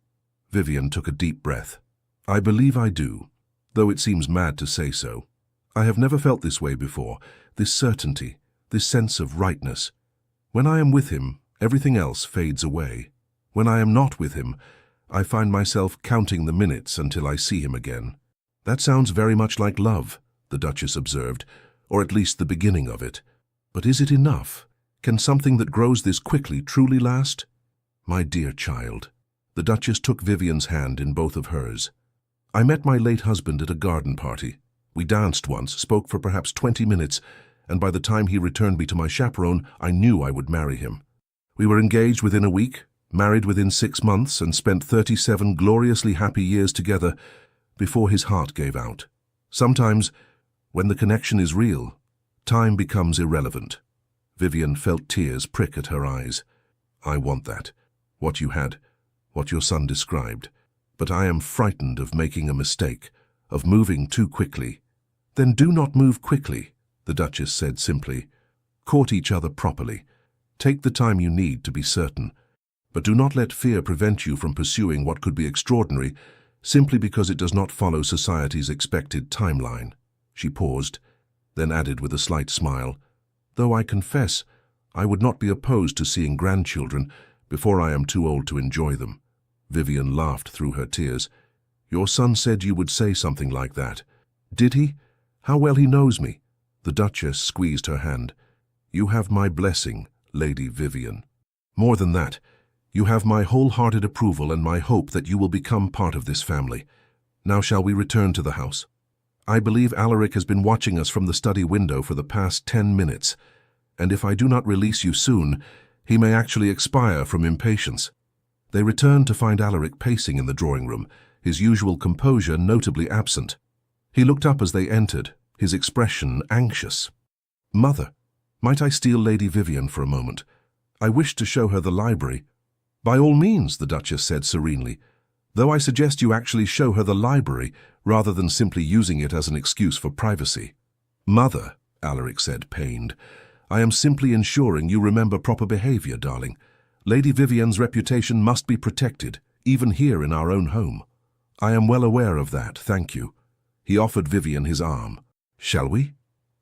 Vivienne took a deep breath. "I believe I do, though it seems mad to say so. I have never felt this way before, this certainty, this sense of rightness. When I am with him, everything else fades away. When I am not with him, I find myself counting the minutes until I see him again." "That sounds very much like love," the Duchess observed, "or at least the beginning of it. But is it enough? Can something that grows this quickly truly last?" "My dear child." The Duchess took Vivienne's hand in both of hers. "I met my late husband at a garden party. We danced once, spoke for perhaps 20 minutes, and by the time he returned me to my chaperone, I knew I would marry him. We were engaged within a week, married within 6 months, and spent 37 gloriously happy years together before his heart gave out. Sometimes, when the connection is real, time becomes irrelevant." Vivienne felt tears prick at her eyes. "I want that, what you had, what your son described. But I am frightened of making a mistake, of moving too quickly." "Then do not move quickly," the Duchess said simply. "Court each other properly. Take the time you need to be certain. But do not let fear prevent you from pursuing what could be extraordinary simply because it does not follow society's expected timeline." She paused, then added with a slight smile, "Though I confess, I would not be opposed to seeing grandchildren before I am too old to enjoy them." Vivienne laughed through her tears. "Your son said you would say something like that." "Did he? How well he knows me." The Duchess squeezed her hand. "You have my blessing, Lady Vivienne. More than that, you have my wholehearted approval and my hope that you will become part of this family. Now shall we return to the house? I believe Alaric has been watching us from the study window for the past 10 minutes, and if I do not release you soon, he may actually expire from impatience." They returned to find Alaric pacing in the drawing-room, his usual composure notably absent. He looked up as they entered, his expression anxious. "Mother, might I steal Lady Vivienne for a moment? I wish to show her the library." "By all means," the Duchess said serenely, "though I suggest you actually show her the library rather than simply using it as an excuse for privacy." "Mother," Alaric said, pained, "I am simply ensuring you remember proper behavior, darling. Lady Vivienne's reputation must be protected, even here in our own home." "I am well aware of that, thank you." He offered Vivienne his arm. "Shall we?"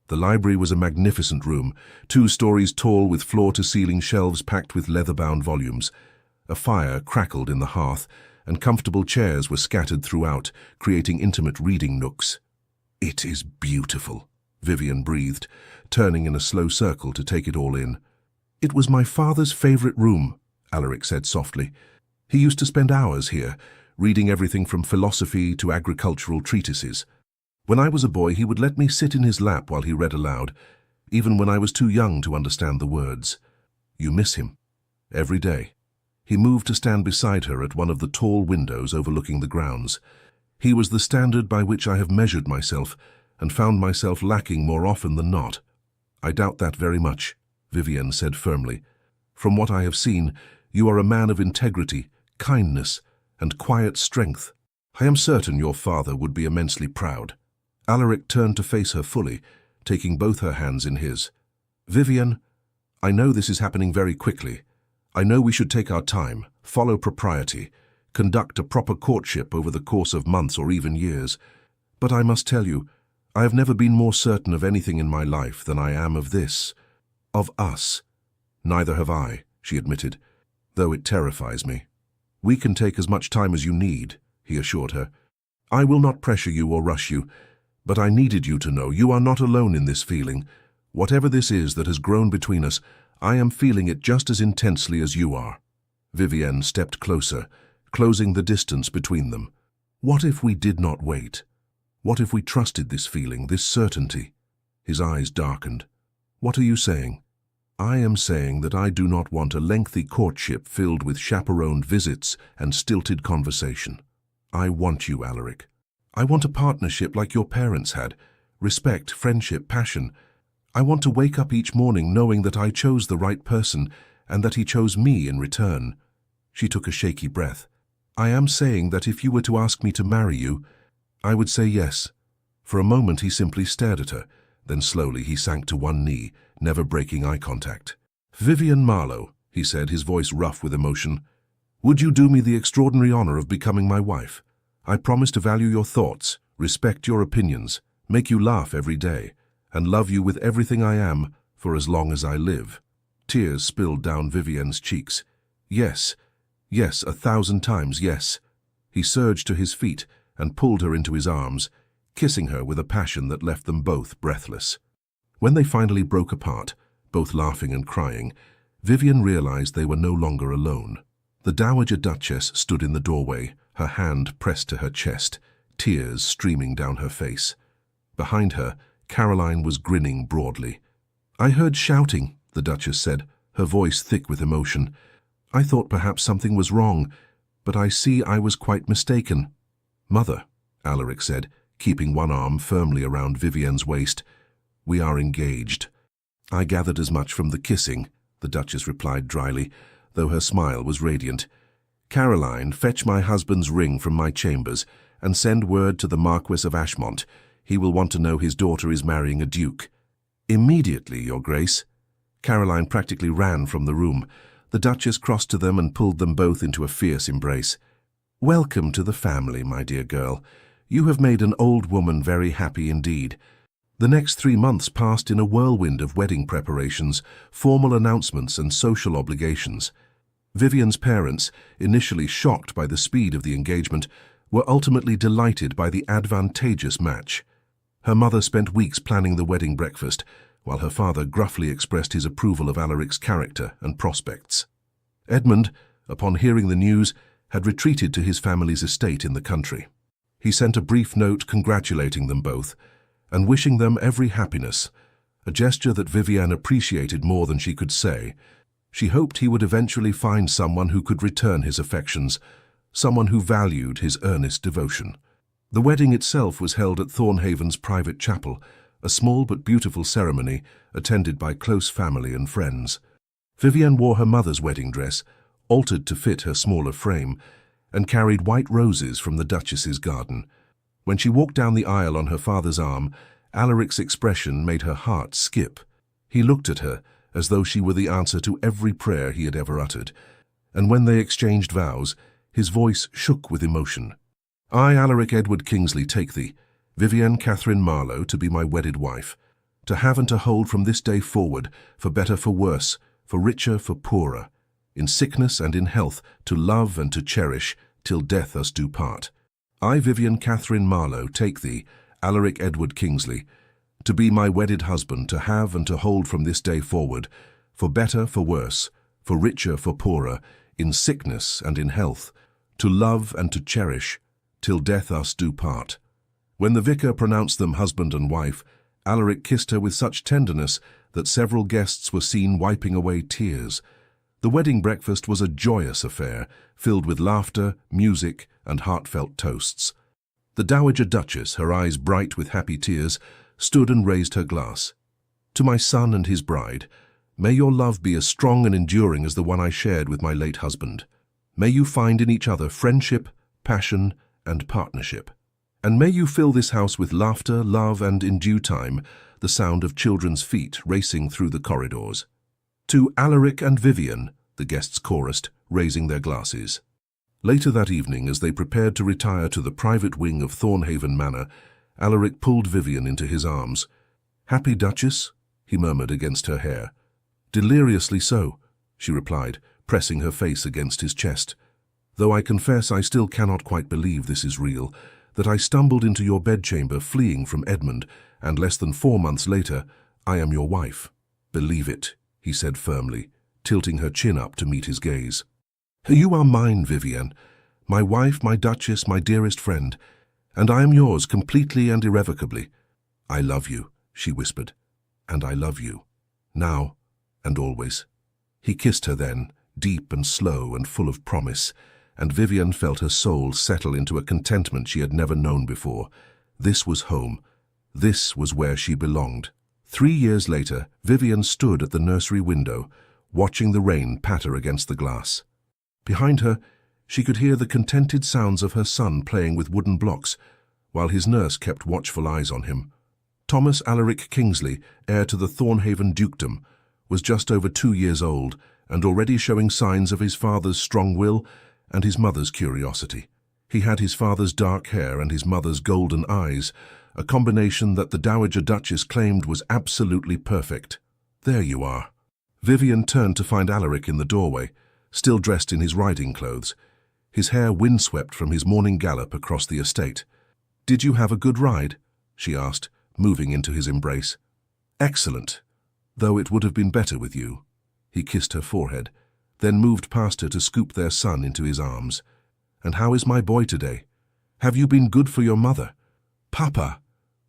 The library was a magnificent room, 2 stories tall with floor-to-ceiling shelves packed with leather-bound volumes. A fire crackled in the hearth, and comfortable chairs were scattered throughout, creating intimate reading nooks. "It is beautiful," Vivian breathed, turning in a slow circle to take it all in. "It was my father's favorite room," Alaric said softly. "He used to spend hours here, reading everything from philosophy to agricultural treatises. When I was a boy, he would let me sit in his lap while he read aloud, even when I was too young to understand the words." "You miss him?" "Every day." He moved to stand beside her at one of the tall windows overlooking the grounds. "He was the standard by which I have measured myself, and found myself lacking more often than not." "I doubt that very much," Vivian said firmly. "From what I have seen, you are a man of integrity, kindness, and quiet strength. I am certain your father would be immensely proud." Alaric turned to face her fully, taking both her hands in his. "Vivian, I know this is happening very quickly. I know we should take our time, follow propriety, conduct a proper courtship over the course of months or even years. But I must tell you, I have never been more certain of anything in my life than I am of this, of us." "Neither have I," she admitted, "though it terrifies me." "We can take as much time as you need," he assured her. "I will not pressure you or rush you, but I needed you to know you are not alone in this feeling. Whatever this is that has grown between us, I am feeling it just as intensely as you are." Vivienne stepped closer, closing the distance between them. "What if we did not wait? What if we trusted this feeling, this certainty?" His eyes darkened. "What are you saying?" "I am saying that I do not want a lengthy courtship filled with chaperoned visits and stilted conversation. I want you, Alaric. I want a partnership like your parents had, respect, friendship, passion. I want to wake up each morning knowing that I chose the right person and that he chose me in return." She took a shaky breath. "I am saying that if you were to ask me to marry you, I would say yes." For a moment he simply stared at her, then slowly he sank to one knee, never breaking eye contact. "Vivian Marlowe," he said, his voice rough with emotion, "would you do me the extraordinary honor of becoming my wife? I promise to value your thoughts, respect your opinions, make you laugh every day, and love you with everything I am for as long as I live." Tears spilled down Vivienne's cheeks. "Yes, yes, 1,000 times yes." He surged to his feet and pulled her into his arms, kissing her with a passion that left them both breathless. When they finally broke apart, both laughing and crying, Vivian realized they were no longer alone. The Dowager Duchess stood in the doorway, her hand pressed to her chest, tears streaming down her face. Behind her, Caroline was grinning broadly. "I heard shouting," the Duchess said, her voice thick with emotion. "I thought perhaps something was wrong, but I see I was quite mistaken." "Mother," Alaric said, keeping one arm firmly around Vivienne's waist, "we are engaged." "I gathered as much from the kissing," the Duchess replied dryly, though her smile was radiant. "Caroline, fetch my husband's ring from my chambers and send word to the Marquis of Ashmont. He will want to know his daughter is marrying a duke." "Immediately, Your Grace." Caroline practically ran from the room. The Duchess crossed to them and pulled them both into a fierce embrace. "Welcome to the family, my dear girl. You have made an old woman very happy indeed." The next 3 months passed in a whirlwind of wedding preparations, formal announcements and social obligations. Vivian's parents, initially shocked by the speed of the engagement, were ultimately delighted by the advantageous match. Her mother spent weeks planning the wedding breakfast, while her father gruffly expressed his approval of Alaric's character and prospects. Edmund, upon hearing the news, had retreated to his family's estate in the country. He sent a brief note congratulating them both and wishing them every happiness, a gesture that Vivian appreciated more than she could say. She hoped he would eventually find someone who could return his affections, someone who valued his earnest devotion. The wedding itself was held at Thornhaven's private chapel, a small but beautiful ceremony attended by close family and friends. Vivian wore her mother's wedding dress, altered to fit her smaller frame, and carried white roses from the Duchess's garden. When she walked down the aisle on her father's arm, Alaric's expression made her heart skip. He looked at her as though she were the answer to every prayer he had ever uttered, and when they exchanged vows, his voice shook with emotion. "I, Alaric Edward Kingsley, take thee, Vivian Catherine Marlowe, to be my wedded wife, to have and to hold from this day forward, for better, for worse, for richer, for poorer, in sickness and in health, to love and to cherish, till death us do part. I, Vivian Catherine Marlowe, take thee, Alaric Edward Kingsley, to be my wedded husband, to have and to hold from this day forward, for better, for worse, for richer, for poorer, in sickness and in health, to love and to cherish, till death us do part. When the vicar pronounced them husband and wife, Alaric kissed her with such tenderness that several guests were seen wiping away tears. The wedding breakfast was a joyous affair, filled with laughter, music, and heartfelt toasts. The Dowager Duchess, her eyes bright with happy tears, stood and raised her glass. To my son and his bride, may your love be as strong and enduring as the one I shared with my late husband. May you find in each other friendship, passion, and partnership. And may you fill this house with laughter, love, and, in due time, the sound of children's feet racing through the corridors. To Alaric and Vivian, the guests chorused, raising their glasses. Later that evening, as they prepared to retire to the private wing of Thornhaven Manor, Alaric pulled Vivian into his arms. "Happy, Duchess?" he murmured against her hair. "Deliriously so," she replied, pressing her face against his chest. "Though I confess I still cannot quite believe this is real, that I stumbled into your bedchamber fleeing from Edmund, and less than 4 months later, I am your wife. Believe it," he said firmly, tilting her chin up to meet his gaze. "You are mine, Vivian, my wife, my Duchess, my dearest friend, and I am yours completely and irrevocably. I love you," she whispered, "and I love you, now and always." He kissed her then, deep and slow and full of promise, and Vivian felt her soul settle into a contentment she had never known before. This was home. This was where she belonged. 3 years later, Vivian stood at the nursery window, watching the rain patter against the glass. Behind her, she could hear the contented sounds of her son playing with wooden blocks, while his nurse kept watchful eyes on him. Thomas Alaric Kingsley, heir to the Thornhaven dukedom, was just over 2 years old and already showing signs of his father's strong will and his mother's curiosity. He had his father's dark hair and his mother's golden eyes, a combination that the Dowager Duchess claimed was absolutely perfect. "There you are." Vivian turned to find Alaric in the doorway, still dressed in his riding clothes, his hair windswept from his morning gallop across the estate. "Did you have a good ride?" she asked, moving into his embrace. "Excellent, though it would have been better with you." He kissed her forehead, then moved past her to scoop their son into his arms. "And how is my boy today? Have you been good for your mother?" "Papa,"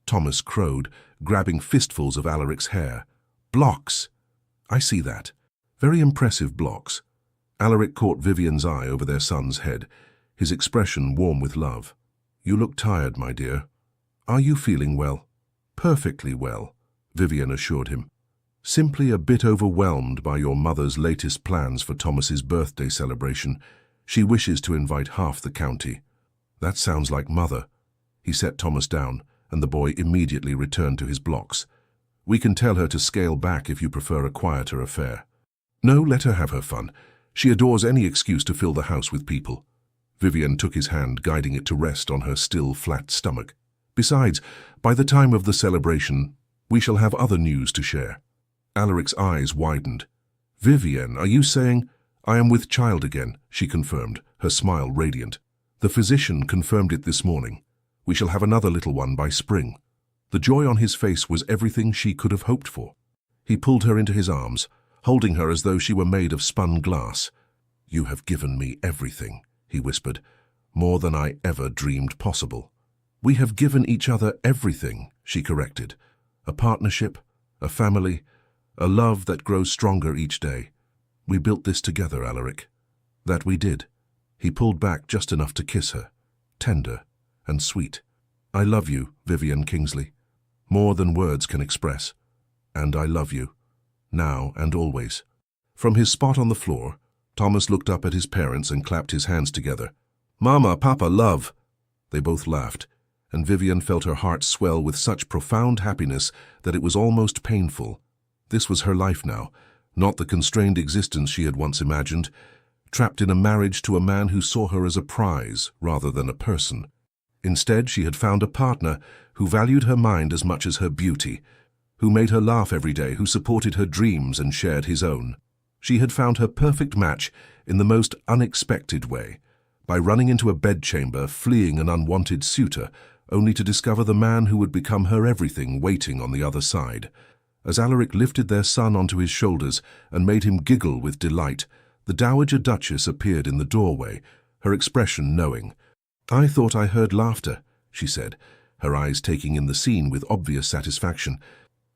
Thomas crowed, grabbing fistfuls of Alaric's hair. "Blocks." "I see that. Very impressive blocks." Alaric caught Vivian's eye over their son's head, his expression warm with love. "You look tired, my dear. Are you feeling well?" "Perfectly well," Vivian assured him. "Simply a bit overwhelmed by your mother's latest plans for Thomas's birthday celebration. She wishes to invite half the county." "That sounds like Mother." He set Thomas down, and the boy immediately returned to his blocks. "We can tell her to scale back if you prefer a quieter affair." "No, let her have her fun. She adores any excuse to fill the house with people." Vivian took his hand, guiding it to rest on her still flat stomach. "Besides, by the time of the celebration, we shall have other news to share." Alaric's eyes widened. "Vivian, are you saying—" "I am with child again," she confirmed, her smile radiant. "The physician confirmed it this morning. We shall have another little one by spring." The joy on his face was everything she could have hoped for. He pulled her into his arms, holding her as though she were made of spun glass. "You have given me everything," he whispered, "more than I ever dreamed possible." "We have given each other everything," she corrected. "A partnership, a family, a love that grows stronger each day. We built this together, Alaric." "That we did." He pulled back just enough to kiss her, tender and sweet. "I love you, Vivian Kingsley, more than words can express. And I love you, now and always." From his spot on the floor, Thomas looked up at his parents and clapped his hands together. "Mama, Papa, love!" They both laughed, and Vivian felt her heart swell with such profound happiness that it was almost painful. This was her life now, not the constrained existence she had once imagined, trapped in a marriage to a man who saw her as a prize rather than a person. Instead, she had found a partner who valued her mind as much as her beauty, who made her laugh every day, who supported her dreams and shared his own. She had found her perfect match in the most unexpected way, by running into a bedchamber, fleeing an unwanted suitor, only to discover the man who would become her everything waiting on the other side. As Alaric lifted their son onto his shoulders and made him giggle with delight, the Dowager Duchess appeared in the doorway, her expression knowing. "I thought I heard laughter," she said, her eyes taking in the scene with obvious satisfaction.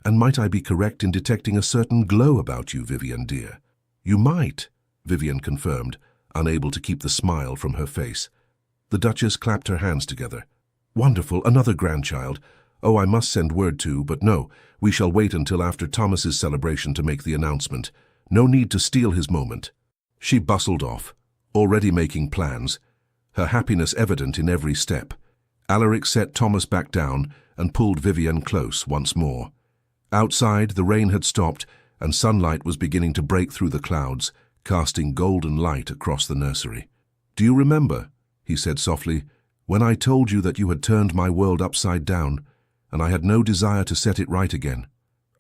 "And might I be correct in detecting a certain glow about you, Vivian dear?" "You might," Vivian confirmed, unable to keep the smile from her face. The Duchess clapped her hands together. "Wonderful, another grandchild. Oh, I must send word to, but no, we shall wait until after Thomas's celebration to make the announcement. No need to steal his moment." She bustled off, already making plans, her happiness evident in every step. Alaric set Thomas back down and pulled Vivian close once more. Outside, the rain had stopped, and sunlight was beginning to break through the clouds, casting golden light across the nursery. "Do you remember," he said softly, "when I told you that you had turned my world upside down, and I had no desire to set it right again?"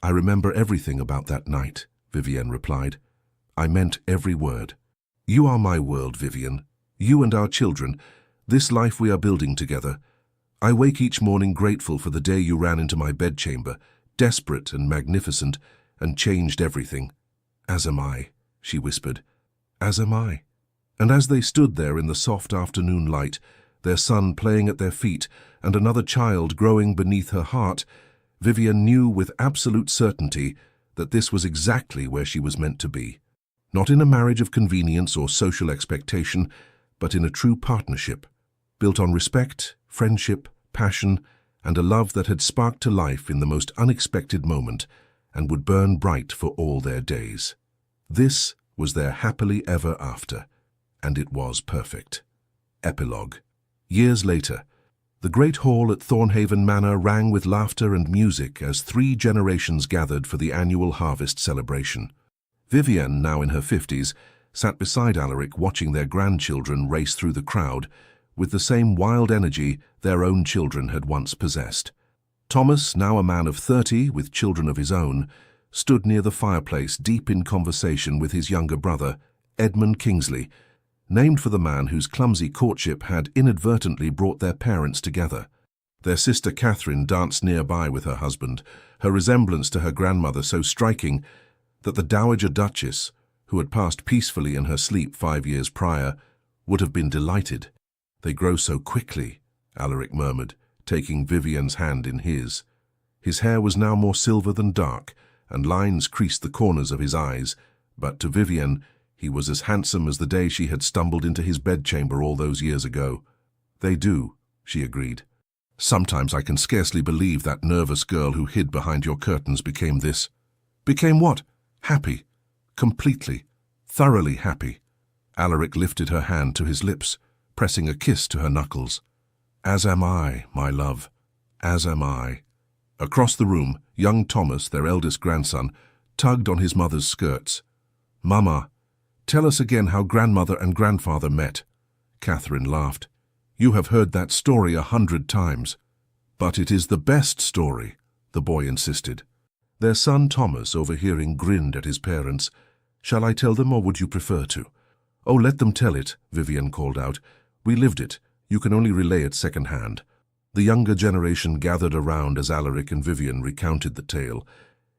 "I remember everything about that night," Vivian replied. "I meant every word. You are my world, Vivian. You and our children, this life we are building together. I wake each morning grateful for the day you ran into my bedchamber, desperate and magnificent, and changed everything." "As am I," she whispered. "As am I." And as they stood there in the soft afternoon light, their son playing at their feet and another child growing beneath her heart, Vivian knew with absolute certainty that this was exactly where she was meant to be. Not in a marriage of convenience or social expectation, but in a true partnership, built on respect, friendship, passion, and a love that had sparked to life in the most unexpected moment and would burn bright for all their days. This was their happily ever after, and it was perfect. Epilogue. Years later, the great hall at Thornhaven Manor rang with laughter and music as 3 generations gathered for the annual harvest celebration. Vivian, now in her 50s, sat beside Alaric watching their grandchildren race through the crowd with the same wild energy their own children had once possessed. Thomas, now a man of 30 with children of his own, stood near the fireplace deep in conversation with his younger brother, Edmund Kingsley, named for the man whose clumsy courtship had inadvertently brought their parents together. Their sister Catherine danced nearby with her husband, her resemblance to her grandmother so striking that the Dowager Duchess, who had passed peacefully in her sleep 5 years prior, would have been delighted. "They grow so quickly," Alaric murmured, taking Vivian's hand in his. His hair was now more silver than dark, and lines creased the corners of his eyes, but to Vivian he was as handsome as the day she had stumbled into his bedchamber all those years ago. "They do," she agreed. "Sometimes I can scarcely believe that nervous girl who hid behind your curtains became this." "Became what?" "Happy. Completely. Thoroughly happy." Alaric lifted her hand to his lips, pressing a kiss to her knuckles. "As am I, my love. As am I." Across the room, young Thomas, their eldest grandson, tugged on his mother's skirts. "Mama, tell us again how grandmother and grandfather met." Catherine laughed. "You have heard that story 100 times." "But it is the best story," the boy insisted. Their son Thomas, overhearing, grinned at his parents. "Shall I tell them, or would you prefer to?" "Oh, let them tell it," Vivian called out. "We lived it. You can only relay it second-hand." The younger generation gathered around as Alaric and Vivian recounted the tale,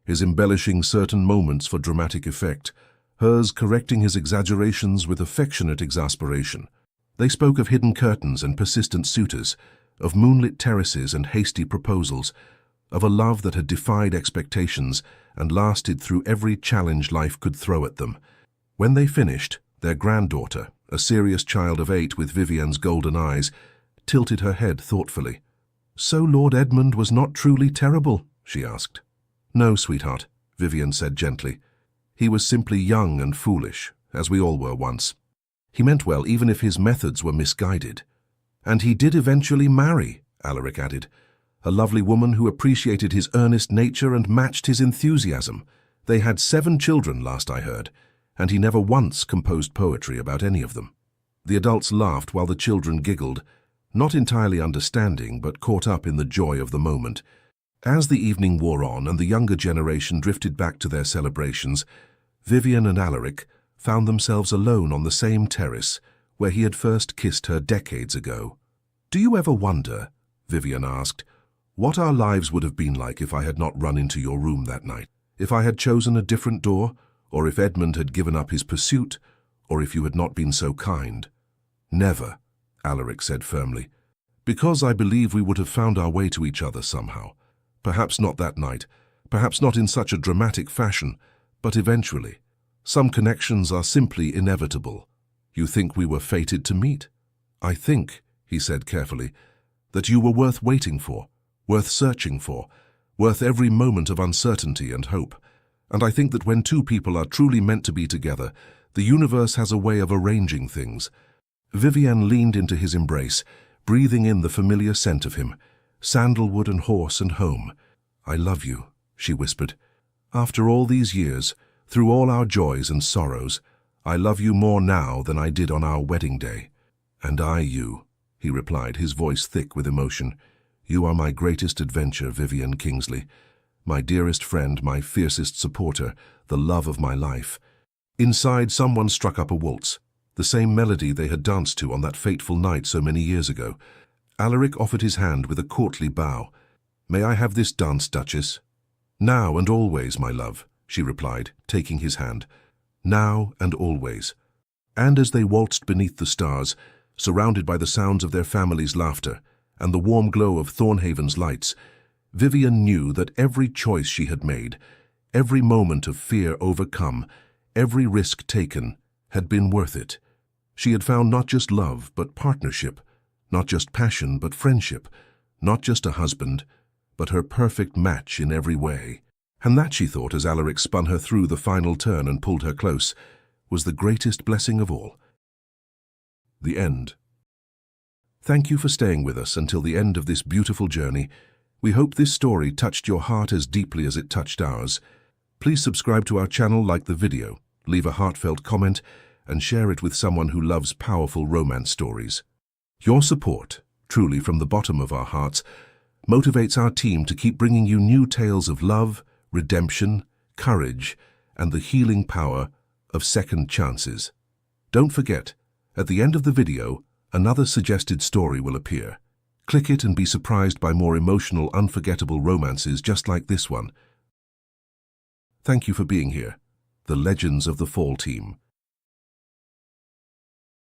his embellishing certain moments for dramatic effect, hers correcting his exaggerations with affectionate exasperation. They spoke of hidden curtains and persistent suitors, of moonlit terraces and hasty proposals, of a love that had defied expectations and lasted through every challenge life could throw at them. When they finished, their granddaughter, a serious child of 8 with Vivian's golden eyes, tilted her head thoughtfully. "So Lord Edmund was not truly terrible?" she asked. "No, sweetheart," Vivian said gently. "He was simply young and foolish, as we all were once. He meant well, even if his methods were misguided." "And he did eventually marry," Alaric added. "A lovely woman who appreciated his earnest nature and matched his enthusiasm. They had 7 children, last I heard, and he never once composed poetry about any of them." The adults laughed while the children giggled, not entirely understanding but caught up in the joy of the moment. As the evening wore on and the younger generation drifted back to their celebrations, Vivian and Alaric found themselves alone on the same terrace, where he had first kissed her decades ago. "Do you ever wonder," Vivian asked, "what our lives would have been like if I had not run into your room that night? If I had chosen a different door, or if Edmund had given up his pursuit, or if you had not been so kind?" "Never," Alaric said firmly, "because I believe we would have found our way to each other somehow. Perhaps not that night, perhaps not in such a dramatic fashion, but eventually. Some connections are simply inevitable. You think we were fated to meet? I think," he said carefully, "that you were worth waiting for, worth searching for, worth every moment of uncertainty and hope. And I think that when two people are truly meant to be together, the universe has a way of arranging things." Vivian leaned into his embrace, breathing in the familiar scent of him, sandalwood and horse and home. "I love you," she whispered. "After all these years, through all our joys and sorrows, I love you more now than I did on our wedding day." "And I you," he replied, his voice thick with emotion. "You are my greatest adventure, Vivian Kingsley. My dearest friend, my fiercest supporter, the love of my life." Inside, someone struck up a waltz, the same melody they had danced to on that fateful night so many years ago. Alaric offered his hand with a courtly bow. "May I have this dance, Duchess?" "Now and always, my love," she replied, taking his hand. "Now and always." And as they waltzed beneath the stars, surrounded by the sounds of their family's laughter and the warm glow of Thornhaven's lights, Vivian knew that every choice she had made, every moment of fear overcome, every risk taken, had been worth it. She had found not just love, but partnership, not just passion, but friendship, not just a husband, but her perfect match in every way. And that, she thought, as Alaric spun her through the final turn and pulled her close, was the greatest blessing of all. The end. Thank you for staying with us until the end of this beautiful journey. We hope this story touched your heart as deeply as it touched ours. Please subscribe to our channel, like the video, leave a heartfelt comment, and share it with someone who loves powerful romance stories. Your support, truly from the bottom of our hearts, motivates our team to keep bringing you new tales of love, redemption, courage, and the healing power of second chances. Don't forget, at the end of the video, another suggested story will appear. Click it and be surprised by more emotional, unforgettable romances just like this one. Thank you for being here, the Legends of the Fall team.